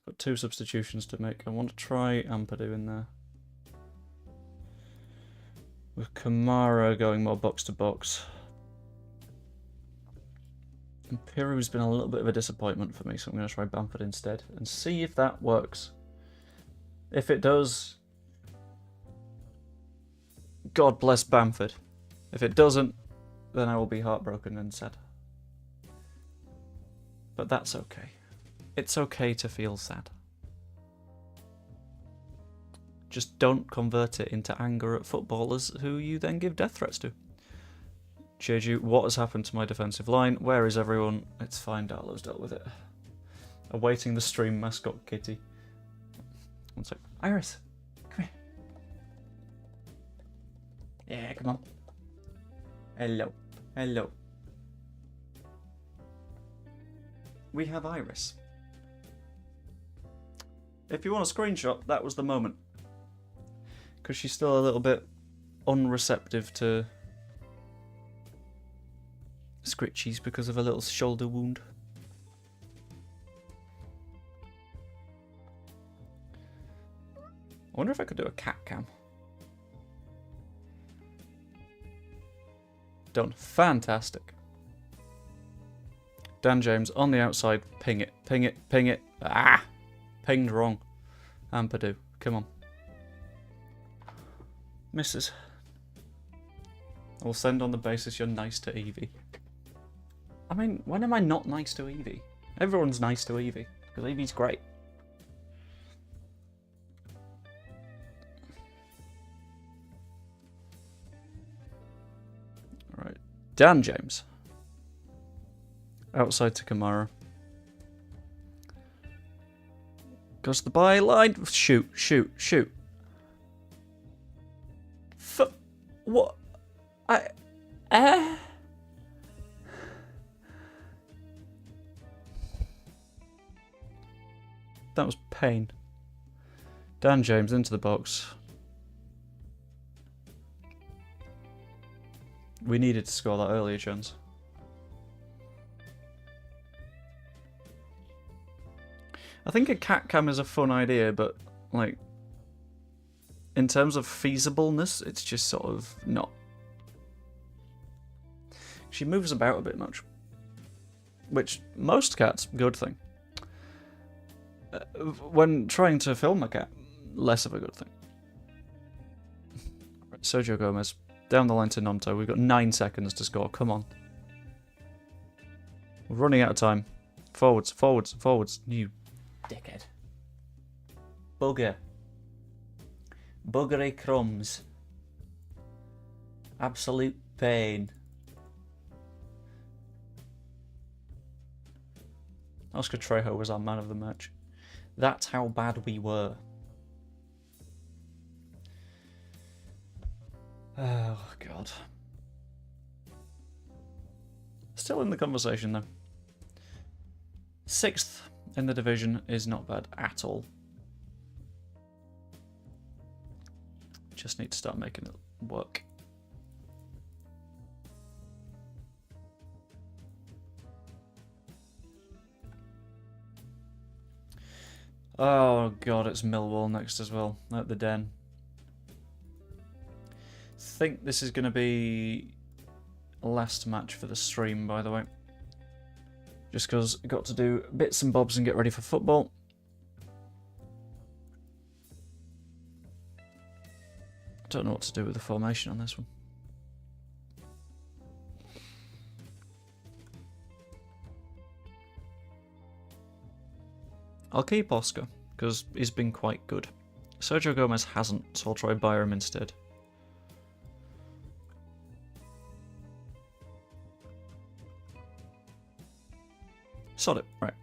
Got 2 substitutions to make. I want to try Ampadu in there. With Kamara going more box to box. And Piru's been a little bit of a disappointment for me, so I'm going to try Bamford instead and see if that works. If it does, God bless Bamford. If it doesn't, then I will be heartbroken and sad. But that's okay. It's okay to feel sad. Just don't convert it into anger at footballers who you then give death threats to. Jeju, what has happened to my defensive line? Where is everyone? It's fine, Darlow's dealt with it. Awaiting the stream mascot kitty. One sec. Iris, come here. Yeah, come on. Hello. Hello. We have Iris. If you want a screenshot, that was the moment. Because she's still a little bit unreceptive to scritchies because of a little shoulder wound. I wonder if I could do a cat cam. Done. Fantastic. Dan James on the outside. Ping it. Ping it. Ping it. Ah! Pinged wrong. Ampadu. Come on. Misses. I'll send on the basis you're nice to Evie. I mean, when am I not nice to Evie? Everyone's nice to Evie, because Evie's great. Alright. Dan James. Outside to Kamara. Goes to the byline. Shoot, shoot, shoot. What? That was pain. Dan James into the box. We needed to score that earlier, chance. I think a cat cam is a fun idea, but like in terms of feasibleness, it's just sort of not. She moves about a bit much, which most cats, good thing. When trying to film a cat, less of a good thing. Right, Sergio Gomez, down the line to Nonto. We've got 9 seconds to score. Come on. We're running out of time. Forwards, forwards, forwards. You dickhead. Bugger. Buggery crumbs. Absolute pain. Oscar Trejo was our man of the match. That's how bad we were. Oh, God. Still in the conversation, though. 6th in the division is not bad at all. Just need to start making it work. Oh God, it's Millwall next as well, at the Den. think this is going to be last match for the stream, by the way. Just because I got to do bits and bobs and get ready for football. I don't know what to do with the formation on this one. I'll keep Oscar, because he's been quite good. Sergio Gomez hasn't, so I'll try Byram instead. Sod it. Right.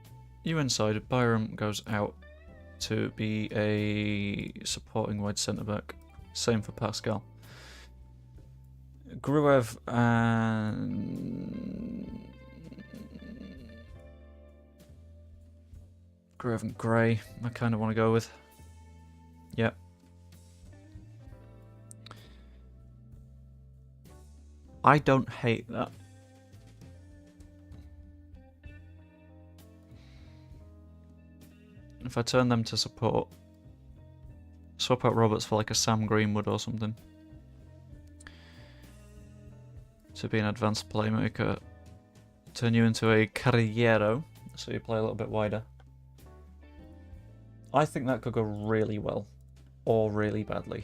You inside. Byram goes out to be a supporting wide centre-back. Same for Pascal. Gruev and... Gruev and Gray, I kind of want to go with. Yep. I don't hate that. If I turn them to support, swap out Roberts for like a Sam Greenwood or something. To be an advanced playmaker. Turn you into a Carriero, so you play a little bit wider. I think that could go really well, or really badly.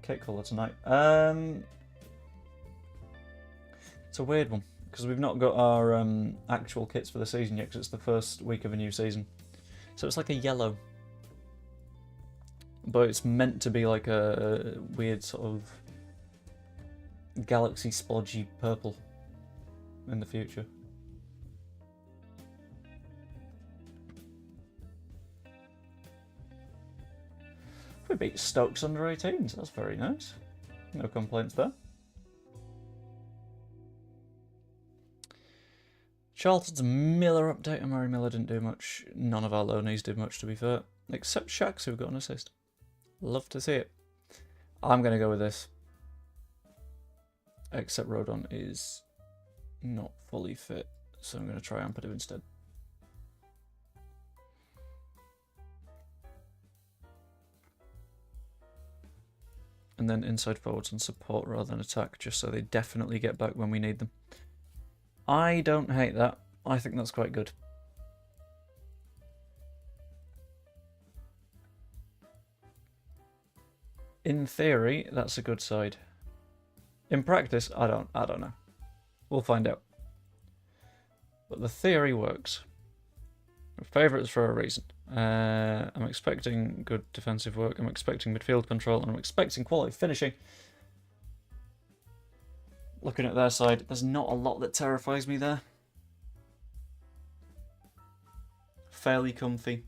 Kit colour tonight. It's a weird one, because we've not got our actual kits for the season yet, because it's the first week of a new season. So it's like a yellow. But it's meant to be like a weird sort of galaxy splodgy purple in the future. We beat Stokes under 18s, that's very nice. No complaints there. Charlton's Miller update. Amari Miller didn't do much. None of our loanees did much, to be fair. Except Shax, who got an assist. Love to see it. I'm going to go with this. Except Rodon is not fully fit, so I'm going to try Ampadu instead. And then inside forwards and support rather than attack, just so they definitely get back when we need them. I don't hate that. I think that's quite good. In theory, that's a good side. In practice, I don't know. We'll find out. But the theory works. Favourites for a reason. I'm expecting good defensive work, I'm expecting midfield control, and I'm expecting quality finishing. Looking at their side, there's not a lot that terrifies me there. Fairly comfy.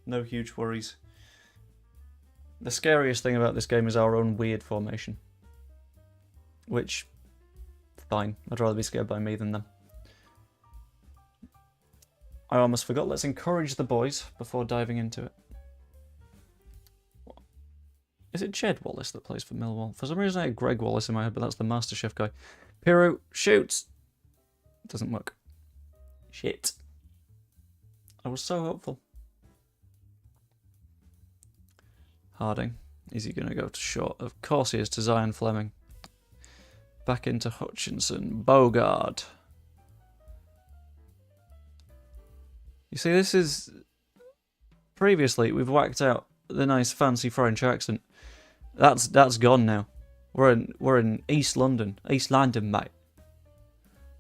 No huge worries. The scariest thing about this game is our own weird formation. Which, fine. I'd rather be scared by me than them. I almost forgot. Let's encourage the boys before diving into it. Is it Jed Wallace that plays for Millwall? For some reason I had Greg Wallace in my head, but that's the MasterChef guy. Piru, shoots! Doesn't work. Shit. I was so hopeful. Harding. Is he going to go to short? Of course he is, to Zion Fleming. Back into Hutchinson. Bogard. You see, this is... Previously, we've whacked out the nice fancy French accent. That's gone now. We're in East London, mate.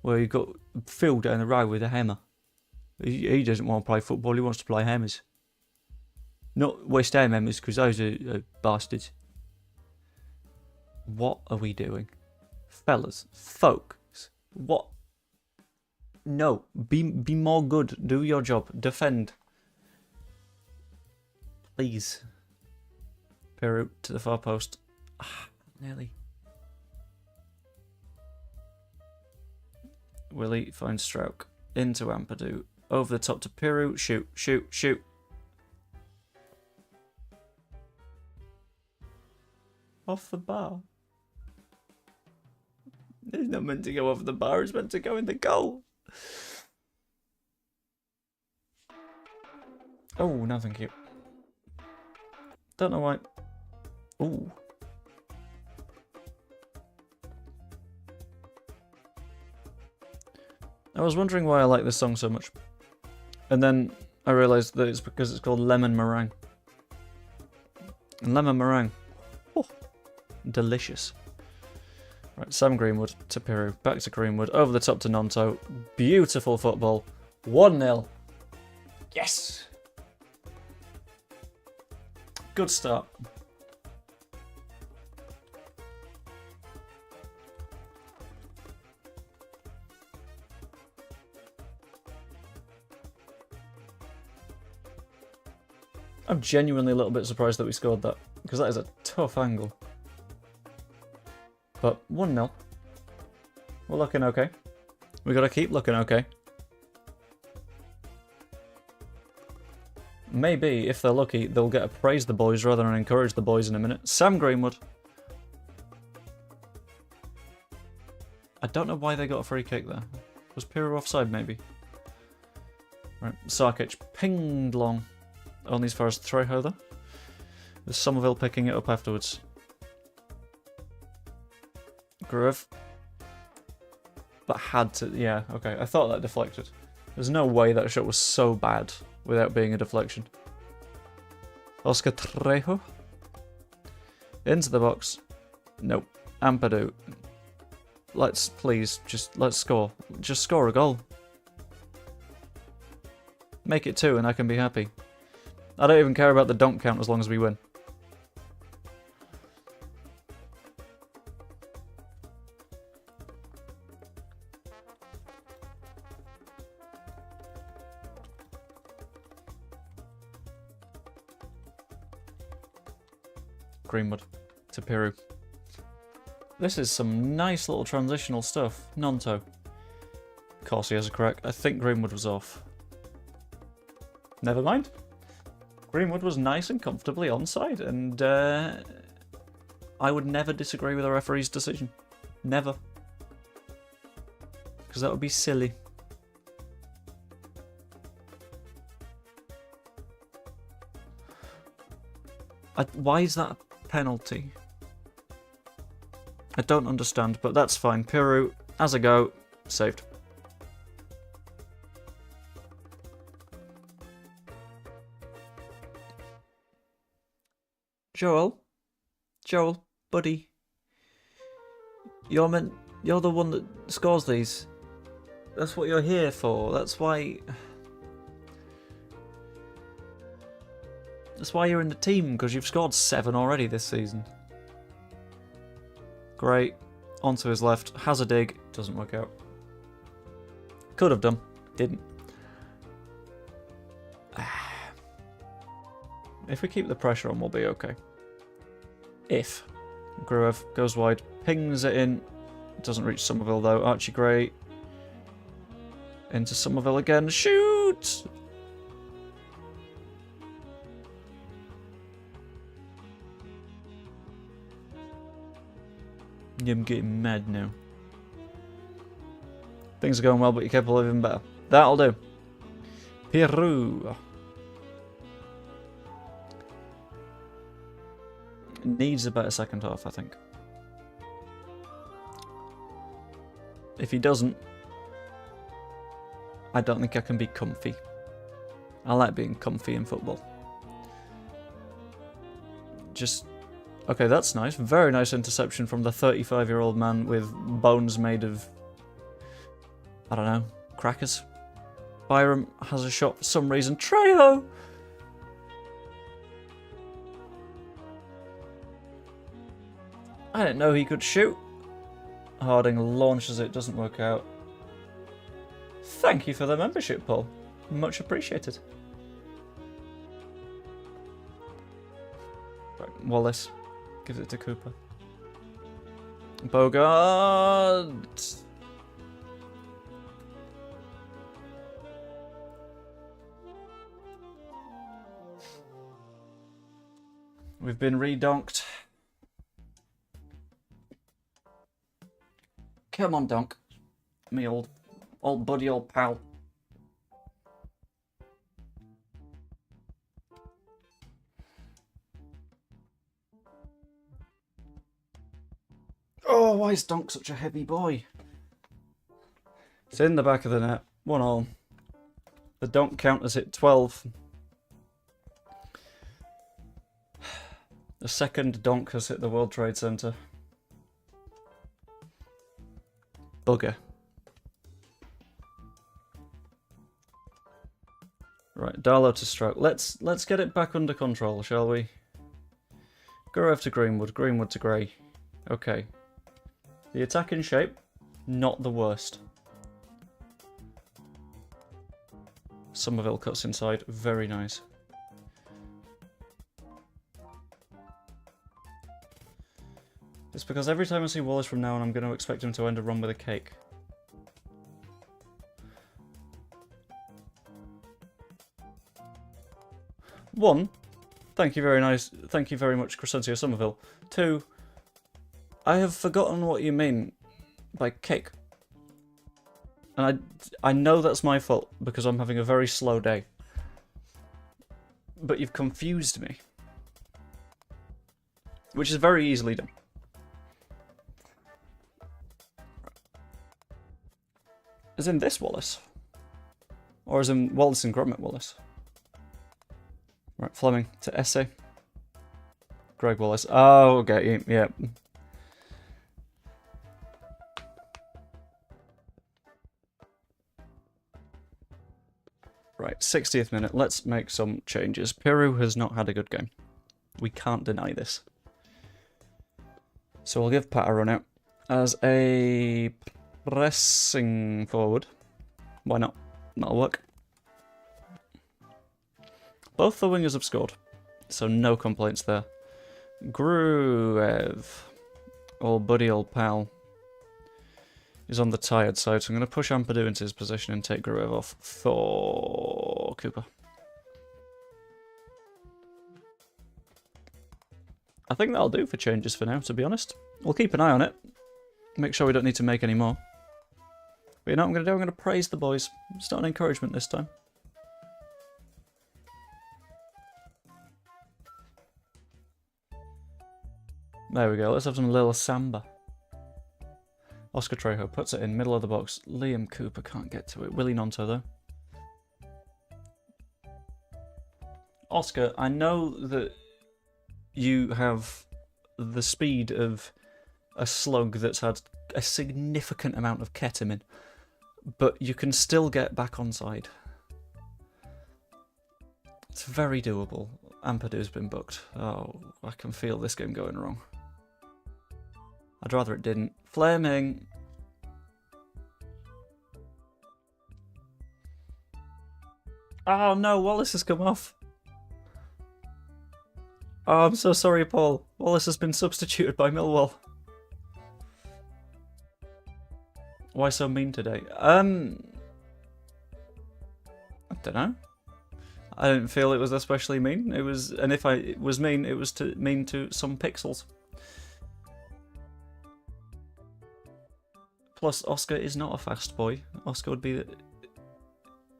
Where you got Phil down the road with a hammer. He doesn't want to play football. He wants to play hammers. Not West Ham hammers, because those are bastards. What are we doing, fellas, folks? What? No, be more good. Do your job. Defend. Please. Peru to the far post. Nearly. Willie finds Stroke. Into Ampadu. Over the top to Peru. Shoot, shoot, shoot. Off the bar. It's not meant to go off the bar. It's meant to go in the goal. Oh, no thank you. Don't know why. Ooh. I was wondering why I like this song so much. And then I realised that it's because it's called Lemon Meringue. And lemon meringue. Oh, delicious. Right, Sam Greenwood to Peru. Back to Greenwood. Over the top to Nonto. Beautiful football. 1-0. Yes! Good start. I'm genuinely a little bit surprised that we scored that, because that is a tough angle. But 1-0. We're looking okay. We gotta keep looking okay. Maybe, if they're lucky, they'll get to praise the boys rather than encourage the boys in a minute. Sam Greenwood. I don't know why they got a free kick there. Was Pirro offside, maybe? Right, Sarkic pinged long. Only as far as Trejo, though. With Somerville picking it up afterwards. Groove. But had to... Yeah, okay. I thought that deflected. There's no way that shot was so bad without being a deflection. Oscar Trejo. Into the box. Nope. Ampadu. Let's score. Just score a goal. Make it 2 and I can be happy. I don't even care about the donk count as long as we win. Greenwood to Peru. This is some nice little transitional stuff. Nonto. Of course he has a crack. I think Greenwood was off. Never mind. Greenwood was nice and comfortably onside, and I would never disagree with the referee's decision. Never. Because that would be silly. Why is that a penalty? I don't understand, but that's fine. Peru, as a go, saved. Joel, buddy, you're the one that scores these. That's what you're here for. That's why you're in the team, because you've scored 7 already this season. Great. Onto his left. Has a dig. Doesn't work out. Could have done. Didn't. If we keep the pressure on, we'll be okay. If. Gruev goes wide. Pings it in. Doesn't reach Somerville though. Archie Gray. Into Somerville again. Shoot! I'm getting mad now. Things are going well, but you're capable of even better. That'll do. Peru. Needs a better second half, I think. If he doesn't, I don't think I can be comfy. I like being comfy in football. Just... Okay, that's nice. Very nice interception from the 35-year-old man with bones made of... I don't know, crackers. Byram has a shot for some reason. Trejo! I didn't know he could shoot. Harding launches it, doesn't work out. Thank you for the membership, Paul. Much appreciated. Right, Wallace gives it to Cooper. Bogart! We've been redonked. Come on, Donk. Me old buddy, old pal. why is Donk such a heavy boy? It's in the back of the net. 1-1. The Donk count has hit 12. The second Donk has hit the World Trade Center. Bugger. Right, Darlow to stroke. Let's get it back under control, shall we? Gurev to Greenwood, Greenwood to Gray. Okay. The attack in shape, not the worst. Somerville cuts inside, very nice. It's because every time I see Wallace from now on, I'm going to expect him to end a run with a cake. One, thank you very nice. Thank you very much, Crescencio Somerville. Two, I have forgotten what you mean by cake. And I know that's my fault because I'm having a very slow day. But you've confused me. Which is very easily done. As in this Wallace? Or as in Wallace and Gromit Wallace? Right, Fleming to Essay. Greg Wallace. Oh, okay, yeah. Right, 60th minute. Let's make some changes. Peru has not had a good game. We can't deny this. So we'll give Pat a run out as a pressing forward. Why not? That'll work. Both the wingers have scored, so no complaints there. Gruev, old buddy, old pal, is on the tired side, so I'm going to push Ampadu into his position and take Gruev off for Cooper. I think that'll do for changes for now, to be honest. We'll keep an eye on it. Make sure we don't need to make any more. But you know what I'm going to do? I'm going to praise the boys. It's not an encouragement this time. There we go, let's have some little samba. Oscar Trejo puts it in, middle of the box. Liam Cooper can't get to it. Willie Nonto, though. Oscar, I know that you have the speed of a slug that's had a significant amount of ketamine, but you can still get back onside. It's very doable. Ampadu's been booked. Oh, I can feel this game going wrong. I'd rather it didn't. Fleming! Oh no, Wallace has come off. Oh, I'm so sorry, Paul. Wallace has been substituted by Millwall. Why so mean today? I don't know. I didn't feel it was especially mean. It was, and if it was mean, it was mean to some pixels. Plus, Oscar is not a fast boy. Oscar would be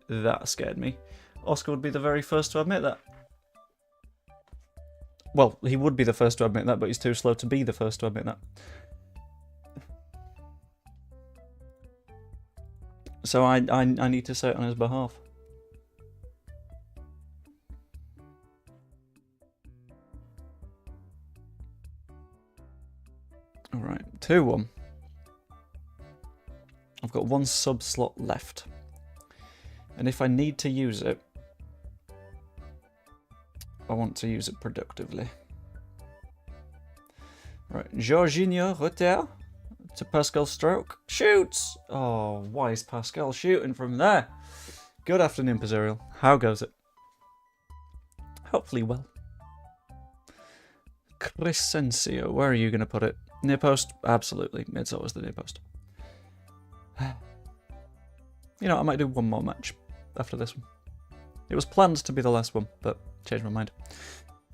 that scared me. Oscar would be the very first to admit that. Well, he would be the first to admit that, but he's too slow to be the first to admit that. So I need to say it on his behalf. Alright, 2-1. I've got one sub slot left. And if I need to use it, I want to use it productively. Right, Jorginho Rutter to Pascal Stroke. Shoots! Oh, why is Pascal shooting from there? Good afternoon, Pizzerial. How goes it? Hopefully well. Crescencio, where are you going to put it? Near post? Absolutely. It's always the near post. You know, I might do one more match after this one. It was planned to be the last one, but changed my mind.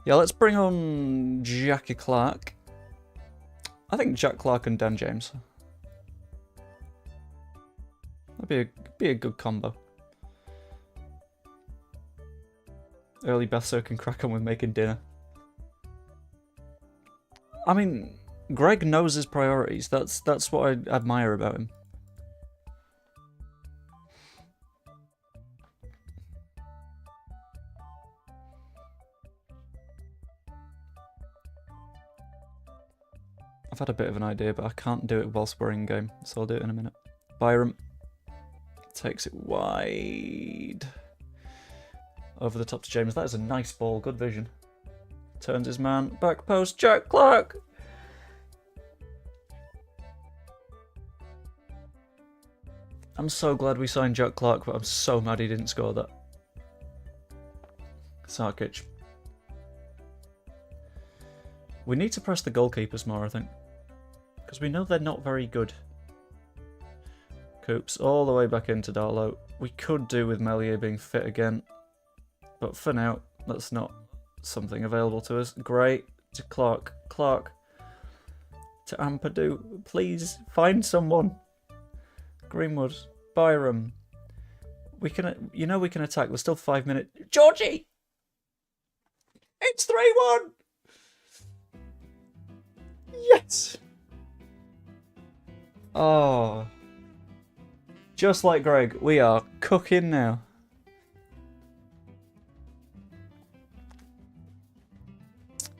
Yeah, let's bring on Jackie Clark. I think Jack Clark and Dan James. That'd be a good combo. Early Bethso can crack on with making dinner. I mean, Greg knows his priorities. That's what I admire about him. I've had a bit of an idea, but I can't do it whilst we're in game, so I'll do it in a minute. Byram takes it wide. Over the top to James. That is a nice ball. Good vision. Turns his man. Back post. Jack Clark. I'm so glad we signed Jack Clark, but I'm so mad he didn't score that. Sarkic. We need to press the goalkeepers more, I think. Because we know they're not very good. Coops all the way back into Darlow. We could do with Melier being fit again. But for now, that's not something available to us. Gray to Clark. Clark to Ampadu. Please find someone. Greenwood. Byram. We can, you know we can attack. There's still 5 minutes. Georgie! It's 3-1! Yes! Oh. Just like Greg, we are cooking now.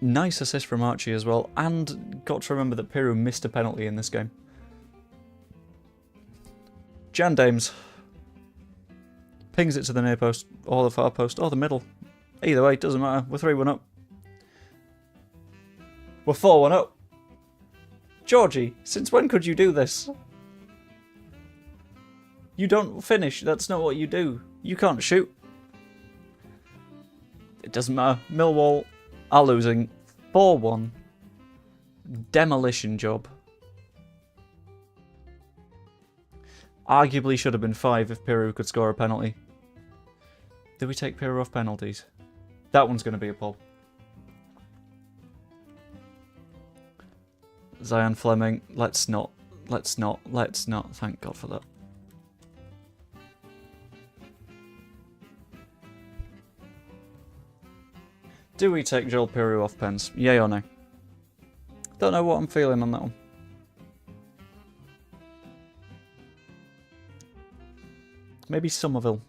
Nice assist from Archie as well, and got to remember that Piru missed a penalty in this game. Jan Dames pings it to the near post, or the far post, or the middle. Either way, doesn't matter. We're 3-1 up. We're 4-1 up. Georgie, since when could you do this? You don't finish. That's not what you do. You can't shoot. It doesn't matter. Millwall are losing 4-1. Demolition job. Arguably should have been 5 if Piru could score a penalty. Did we take Piru off penalties? That one's going to be a pull. Zion Fleming. Let's not. Thank God for that. Do we take Joel Piru off pens? Yay or no? Don't know what I'm feeling on that one. Maybe Somerville.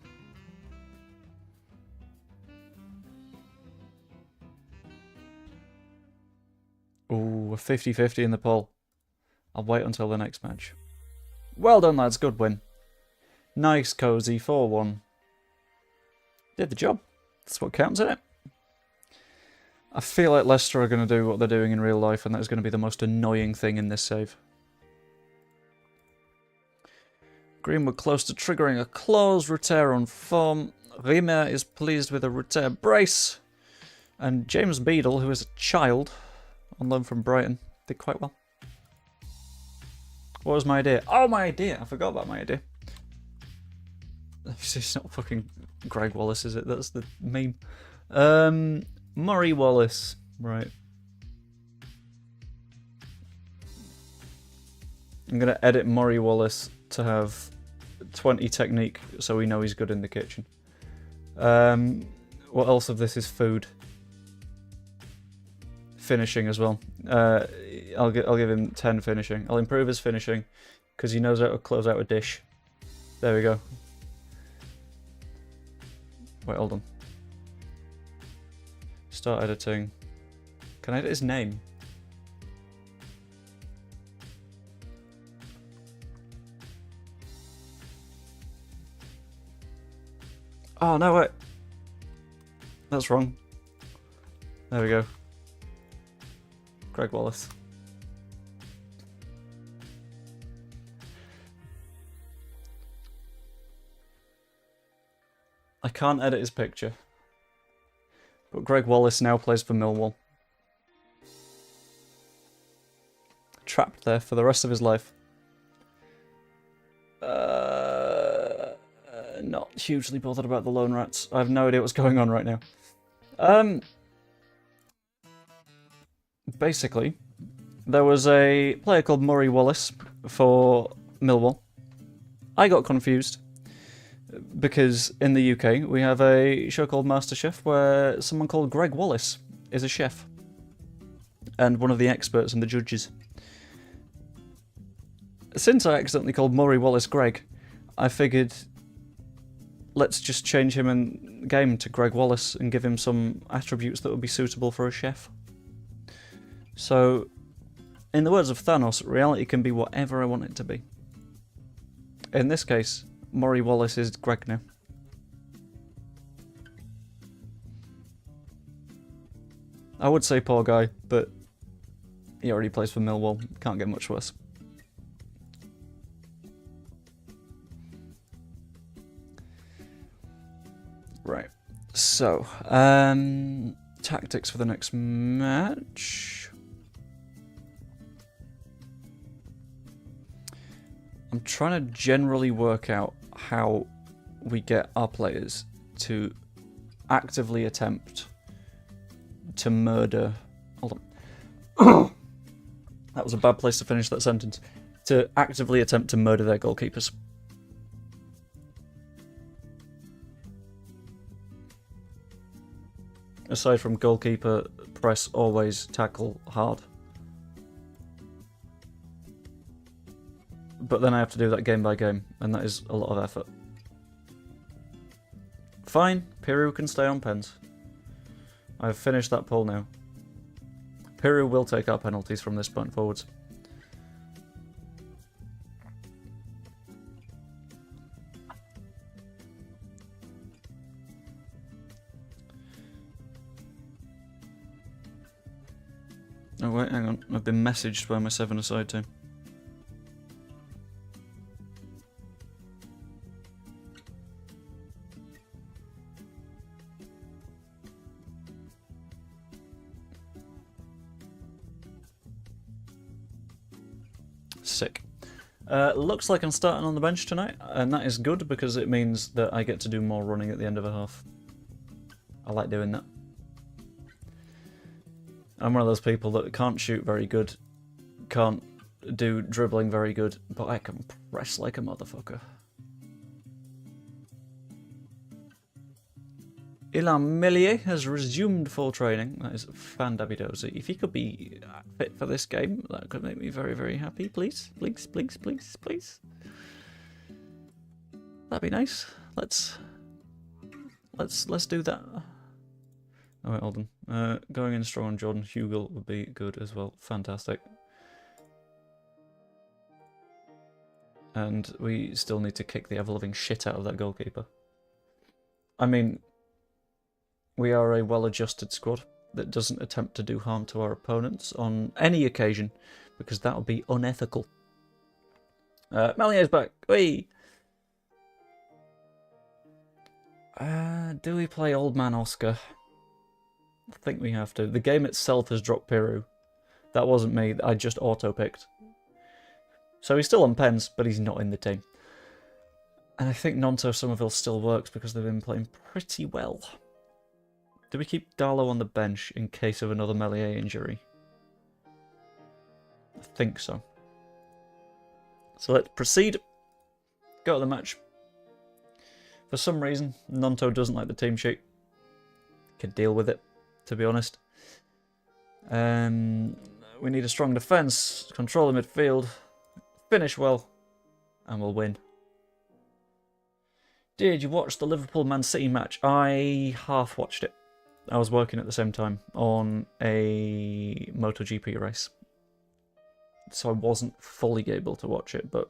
Ooh, a 50-50 in the poll. I'll wait until the next match. Well done, lads. Good win. Nice, cosy, 4-1. Did the job. That's what counts, isn't it? I feel like Leicester are going to do what they're doing in real life, and that is going to be the most annoying thing in this save. Greenwood close to triggering a clause. Rutter on form. Riemer is pleased with a Rutter brace. And James Beadle, who is a child, on loan from Brighton, did quite well. What was my idea? Oh, my idea! I forgot about my idea. It's not fucking Greg Wallace, is it? That's the meme. Murray Wallace. Right. I'm going to edit Murray Wallace to have 20 technique so we know he's good in the kitchen. What else of this is food? Finishing as well. I'll give him 10 finishing. I'll improve his finishing because he knows how to close out a dish. There we go. Wait, hold on. Start editing. Can I edit his name? Oh, no, wait. That's wrong. There we go. Greg Wallace. I can't edit his picture. But Greg Wallace now plays for Millwall. Trapped there for the rest of his life. Not hugely bothered about the Lone Rats. I have no idea what's going on right now. Basically, there was a player called Murray Wallace for Millwall. I got confused because in the UK we have a show called MasterChef where someone called Greg Wallace is a chef and one of the experts and the judges. since I accidentally called Murray Wallace Greg, I figured let's just change him in game to Greg Wallace and give him some attributes that would be suitable for a chef. So, in the words of Thanos, reality can be whatever I want it to be. In this case, Murray Wallace is Greg now. I would say poor guy, but he already plays for Millwall. Can't get much worse. Right. So, tactics for the next match. I'm trying to generally work out how we get our players to actively attempt to murder... Hold on. That was a bad place to finish that sentence. To actively attempt to murder their goalkeepers. Aside from goalkeeper, press, always, tackle, hard. But then I have to do that game by game, and that is a lot of effort. Fine, Piru can stay on pens. I've finished that poll now. Piru will take our penalties from this point forwards. Oh wait, hang on. I've been messaged by my 7-a-side team. Sick. Looks like I'm starting on the bench tonight, and that is good because it means that I get to do more running at the end of a half. I like doing that. I'm one of those people that can't shoot very good, can't do dribbling very good, but I can press like a motherfucker. Ilan Millier has resumed full training. That is fandabidozy. If he could be fit for this game, that could make me very, very happy. Please, please, please, please, please. That'd be nice. Let's do that. Oh wait, hold on. Going in strong on Jordan Hugel would be good as well. Fantastic. And we still need to kick the ever-living shit out of that goalkeeper. I mean, we are a well-adjusted squad that doesn't attempt to do harm to our opponents on any occasion, because that would be unethical. Malier's back. Whee! Do we play Old Man Oscar? I think we have to. The game itself has dropped Piru. That wasn't me. I just auto-picked. So he's still on pens, but he's not in the team. And I think Nonto Somerville still works because they've been playing pretty well. Do we keep Darlow on the bench in case of another Melier injury? I think so. So let's proceed. Go to the match. For some reason, Nonto doesn't like the team sheet. Can deal with it, to be honest. We need a strong defence, control the midfield, finish well, and we'll win. Did you watch the Liverpool-Man City match? I half watched it. I was working at the same time on a MotoGP race. So I wasn't fully able to watch it, but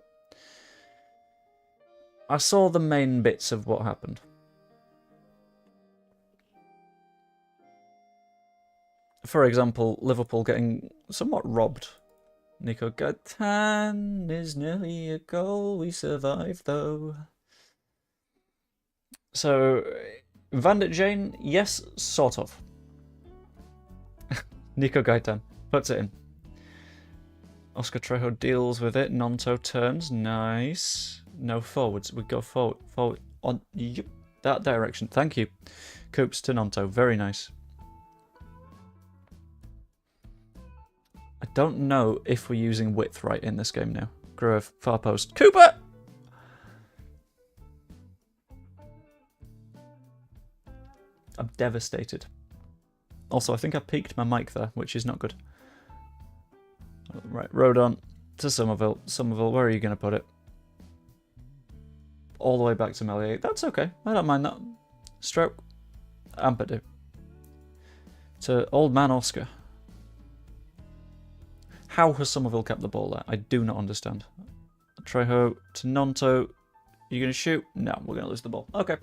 I saw the main bits of what happened. For example, Liverpool getting somewhat robbed. Nico Gatan is nearly a goal. We survived, though. So, Van der Jane, yes, sort of. Nico Gaitan puts it in. Oscar Trejo deals with it. Nonto turns. Nice. No forwards. We go forward. Forward. On that direction. Thank you. Coops to Nonto. Very nice. I don't know if we're using width right in this game now. Grove, far post. Cooper! I'm devastated. Also, I think I peaked my mic there, which is not good. Right, Rodon. to Somerville. Somerville, where are you going to put it? All the way back to Melier. That's okay. I don't mind that. Stroke. Ampadu. To old man Oscar. How has Somerville kept the ball there? I do not understand. Trejo to Nonto. You going to shoot? No, we're going to lose the ball. Okay.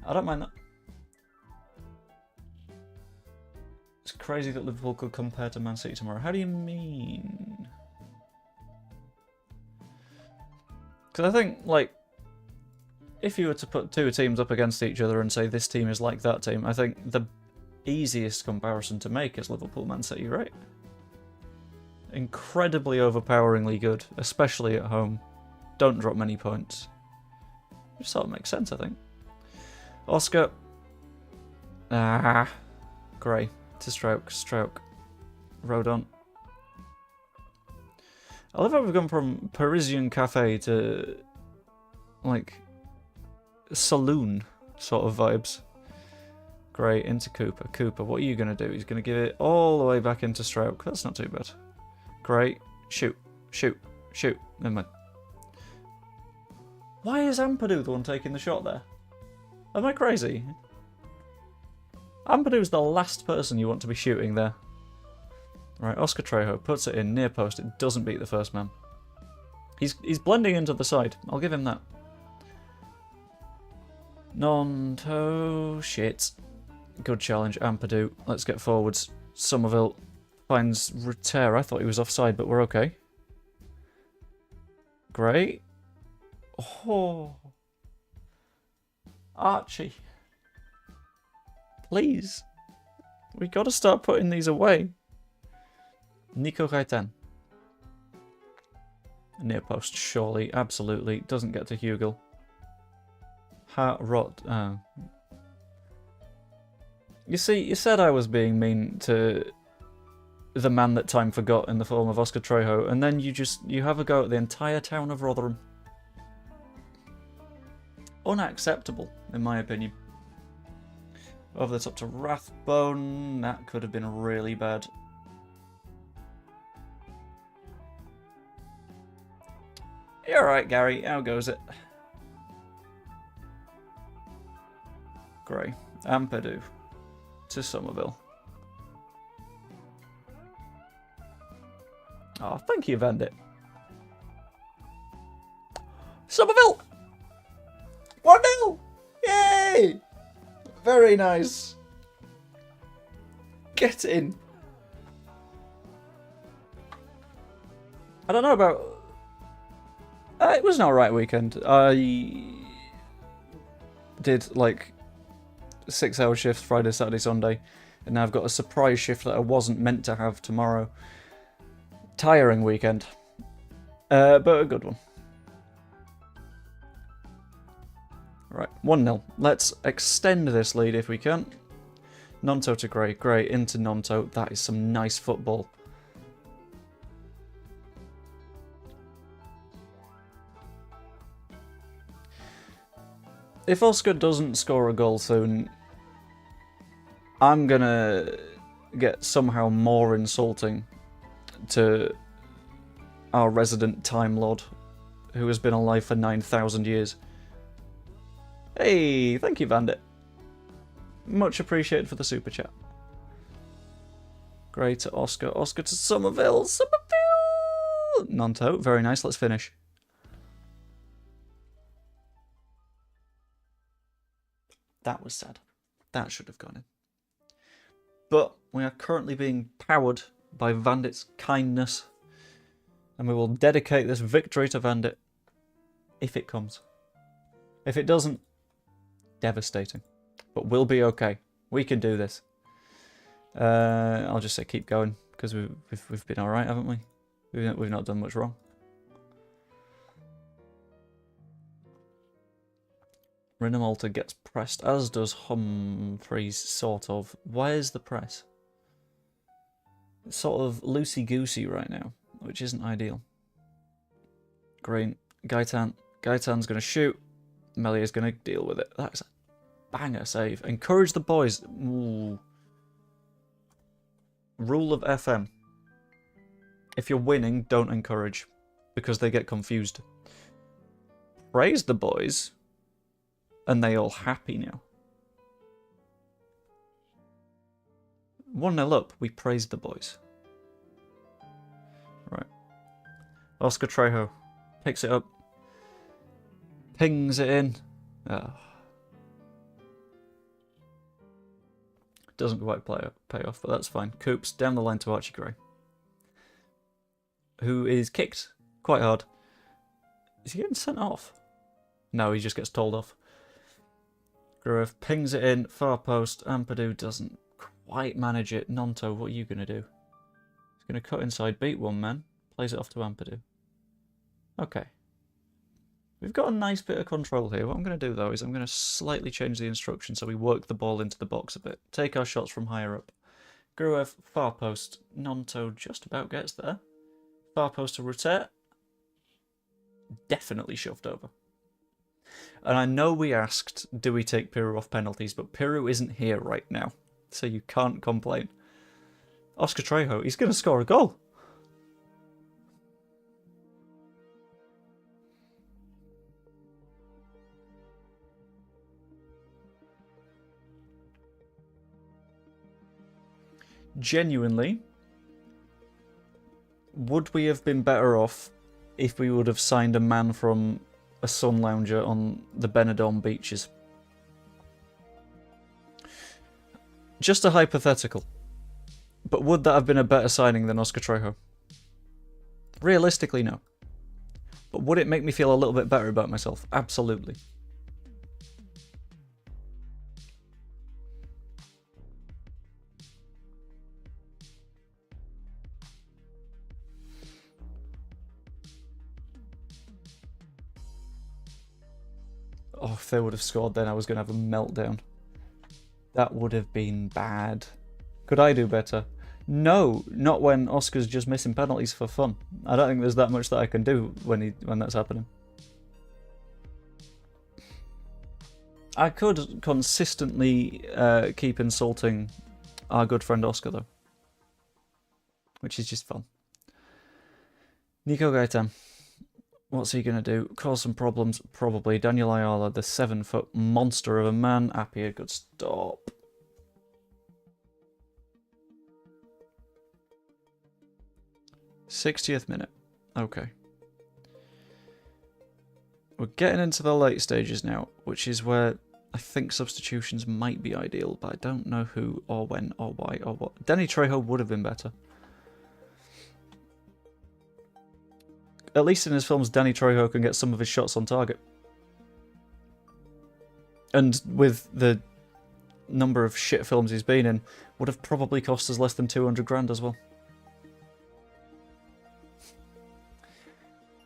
I don't mind that. It's crazy that Liverpool could compare to Man City tomorrow. How do you mean? Because I think, like, if you were to put two teams up against each other and say this team is like that team, I think the easiest comparison to make is Liverpool-Man City, right? Incredibly overpoweringly good, especially at home. Don't drop many points. Which sort of makes sense, I think. Oscar. Gray. To Stroke. Stroke. Rodon. I love how we've gone from Parisian cafe to, like, saloon sort of vibes. Gray into Cooper. Cooper, what are you going to do? He's going to give it all the way back into Stroke. That's not too bad. Gray. Shoot. Shoot. Shoot. Never mind. Why is Ampadu the one taking the shot there? Am I crazy? Ampadu's the last person you want to be shooting there. Right, Oscar Trejo puts it in, near post. It doesn't beat the first man. He's blending into the side. I'll give him that. Non-toe. Shit. Good challenge, Ampadu. Let's get forwards. Somerville finds Rutter. I thought he was offside, but we're okay. Great. Oh. Archie. Please. We got to start putting these away. Nico Gaitan. Near post, surely. Absolutely. Doesn't get to Hugel. Rot. You see, you said I was being mean to the man that time forgot in the form of Oscar Trejo, and then you have a go at the entire town of Rotherham. Unacceptable, in my opinion. Over the top to Rathbone. That could have been really bad. You're alright, Gary. How goes it? Gray. Ampadu. To Somerville. Oh, thank you, Vandit. Somerville! 1-0! Yay! Very nice. Get in. I don't know about... it was an alright weekend. I did, like, 6-hour shifts Friday, Saturday, Sunday. And now I've got a surprise shift that I wasn't meant to have tomorrow. Tiring weekend. But a good one. Right, 1-0. Let's extend this lead if we can. Nonto to Gray. Gray into Nonto. That is some nice football. If Oscar doesn't score a goal soon, I'm gonna get somehow more insulting to our resident Time Lord, who has been alive for 9,000 years. Hey, thank you, Bandit. Much appreciated for the super chat. Great to Oscar. Oscar to Somerville. Somerville! Nonto. Very nice. Let's finish. That was sad. That should have gone in. But we are currently being powered by Vandit's kindness. And we will dedicate this victory to Vandit. If it comes. If it doesn't, devastating. But we'll be okay. We can do this. I'll just say keep going. Because we've been alright, haven't we? We've not done much wrong. Rinamalta gets pressed, as does Humphreys, sort of. Where's the press? It's sort of loosey-goosey right now, which isn't ideal. Green. Gaitan. Gaitan's going to shoot. Melier's going to deal with it. That's a banger save. Encourage the boys. Ooh. Rule of FM. If you're winning, don't encourage, because they get confused. Praise the boys, and they all happy now. 1-0 up, we praised the boys. Right. Oscar Trejo picks it up, pings it in. Oh. Doesn't quite pay off, but that's fine. Coops down the line to Archie Gray, who is kicked quite hard. Is he getting sent off? No, he just gets told off. Gruev pings it in, far post. Ampadu doesn't quite manage it. Nonto, what are you going to do? He's going to cut inside, beat one man, plays it off to Ampadu. Okay. We've got a nice bit of control here. What I'm going to do, though, is I'm going to slightly change the instruction so we work the ball into the box a bit. Take our shots from higher up. Gruev, far post. Nonto just about gets there. Far post to Rutet. Definitely shoved over. And I know we asked, do we take Piru off penalties, but Piru isn't here right now, so you can't complain. Oscar Trejo, he's going to score a goal. Genuinely, would we have been better off if we would have signed a man from a sun lounger on the Benidorm beaches? Just a hypothetical. But would that have been a better signing than Oscar Trejo? Realistically, no. But would it make me feel a little bit better about myself? Absolutely. Oh, if they would have scored then, I was going to have a meltdown. That would have been bad. Could I do better? No, not when Oscar's just missing penalties for fun. I don't think there's that much that I can do when that's happening. I could consistently keep insulting our good friend Oscar, though. Which is just fun. Nico Gaitan. What's he going to do? Cause some problems? Probably. Daniel Ayala, the 7-foot monster of a man. Appia, good stop. '60th minute. Okay. We're getting into the late stages now, which is where I think substitutions might be ideal, but I don't know who or when or why or what. Danny Trejo would have been better. At least in his films, Danny Trejo can get some of his shots on target. And with the number of shit films he's been in, would have probably cost us less than 200 grand as well.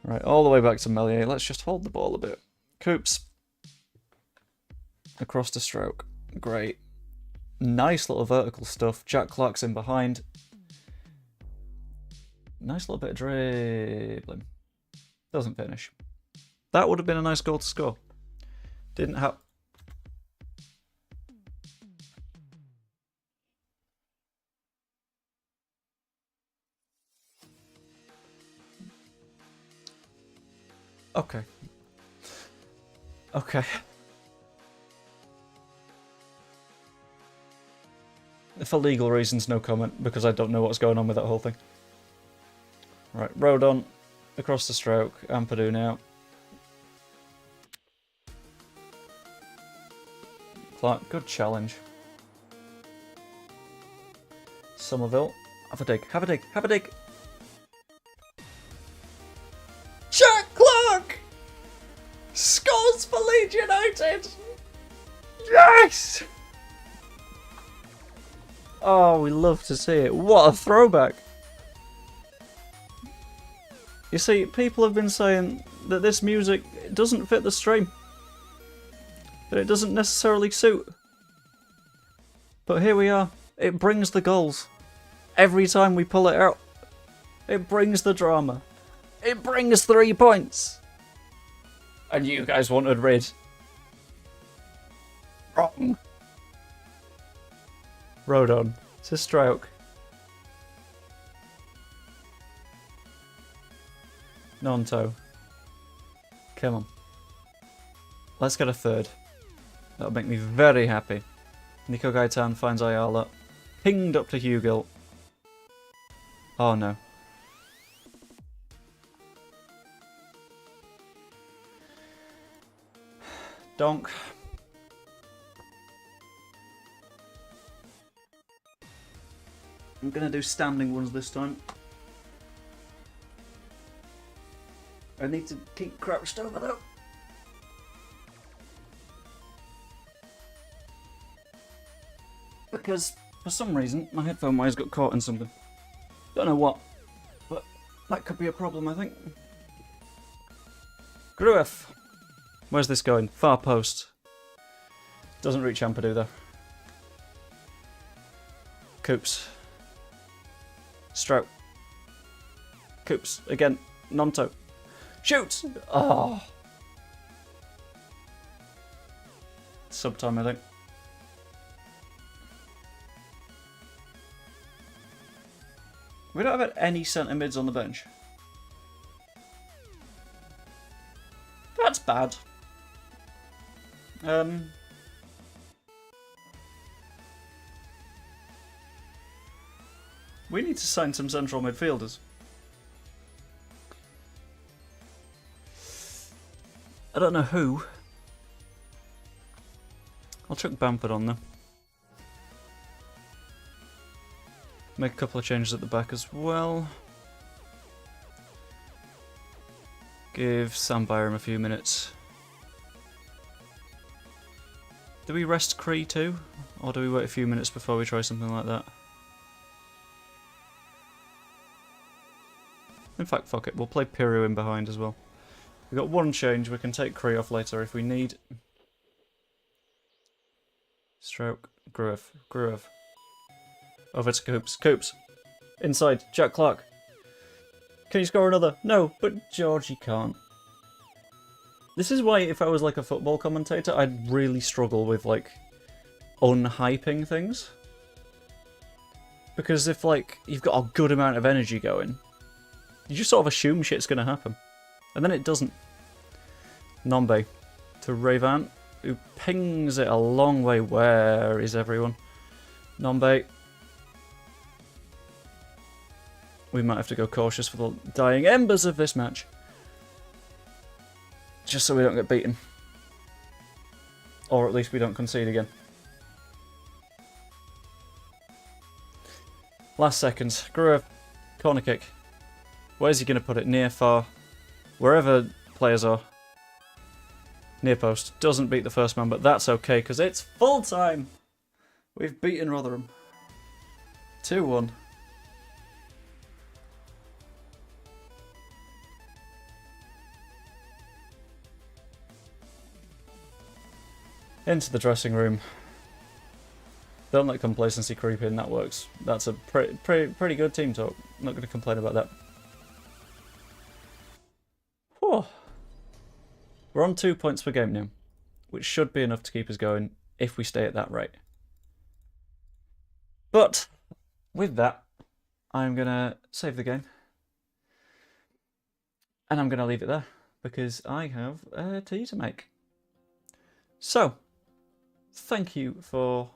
Right, all the way back to Melier. Let's just hold the ball a bit. Coops. Across the stroke. Great. Nice little vertical stuff. Jack Clark's in behind. Nice little bit of dribbling. Doesn't finish. That would have been a nice goal to score. Didn't have... Okay. Okay. For legal reasons, no comment, because I don't know what's going on with that whole thing. Right, Rodon. Across the stroke. Ampadu now. Clark, good challenge. Somerville. Have a dig, have a dig, have a dig! Jack Clark! Scores for Leeds United! Yes! Oh, we love to see it. What a throwback! You see, people have been saying that this music doesn't fit the stream. That it doesn't necessarily suit. But here we are. It brings the goals. Every time we pull it out. It brings the drama. It brings 3 points. And you guys wanted rid. Wrong. Rodon to stroke. Non-toe. Come on. Let's get a third. That'll make me very happy. Nico Gaitan finds Ayala. Pinged up to Hugill. Oh no. Donk. I'm gonna do standing ones this time. I need to keep crouched over though. Because for some reason my headphone wires got caught in something. Don't know what, but that could be a problem, I think. Grueff. Where's this going? Far post. Doesn't reach Ampadu though. Coops. Strout. Coops. Again. Non-toe. Shoot! Oh. Subtime, I think. We don't have any centre mids on the bench. That's bad. We need to sign some central midfielders. I don't know who. I'll chuck Bamford on them. Make a couple of changes at the back as well. Give Sam Byram a few minutes. Do we rest Cree too? Or do we wait a few minutes before we try something like that? In fact, fuck it. We'll play Piru in behind as well. We've got one change. We can take Cree off later if we need. Stroke. Grueff. Grueff. Over to Coops. Coops. Inside. Jack Clark. Can you score another? No, but Georgie can't. This is why if I was like a football commentator, I'd really struggle with like unhyping things. Because if like you've got a good amount of energy going, you just sort of assume shit's going to happen. And then it doesn't. Nombe to Ravan, who pings it a long way. Where is everyone? Nombe. We might have to go cautious for the dying embers of this match. Just so we don't get beaten. Or at least we don't concede again. Last seconds. Grueff. Corner kick. Where's he going to put it? Near, far. Wherever players are. Near post. Doesn't beat the first man, but that's okay because it's full time. We've beaten Rotherham. 2-1. Into the dressing room. Don't let complacency creep in, that works. That's a pretty good team talk. Not going to complain about that. Whew. We're on 2 points per game now, which should be enough to keep us going if we stay at that rate. But with that, I'm going to save the game. And I'm going to leave it there because I have tea to make. So, thank you for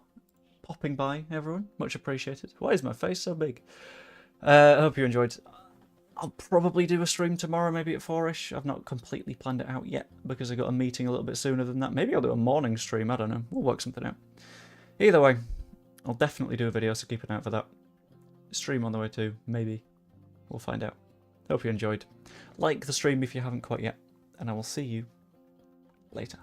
popping by, everyone. Much appreciated. Why is my face so big? I hope you enjoyed. I'll probably do a stream tomorrow, maybe at 4ish. I've not completely planned it out yet because I got a meeting a little bit sooner than that. Maybe I'll do a morning stream. I don't know. We'll work something out. Either way, I'll definitely do a video, so keep an eye out for that. Stream on the way too, maybe. We'll find out. Hope you enjoyed. Like the stream if you haven't quite yet, and I will see you later.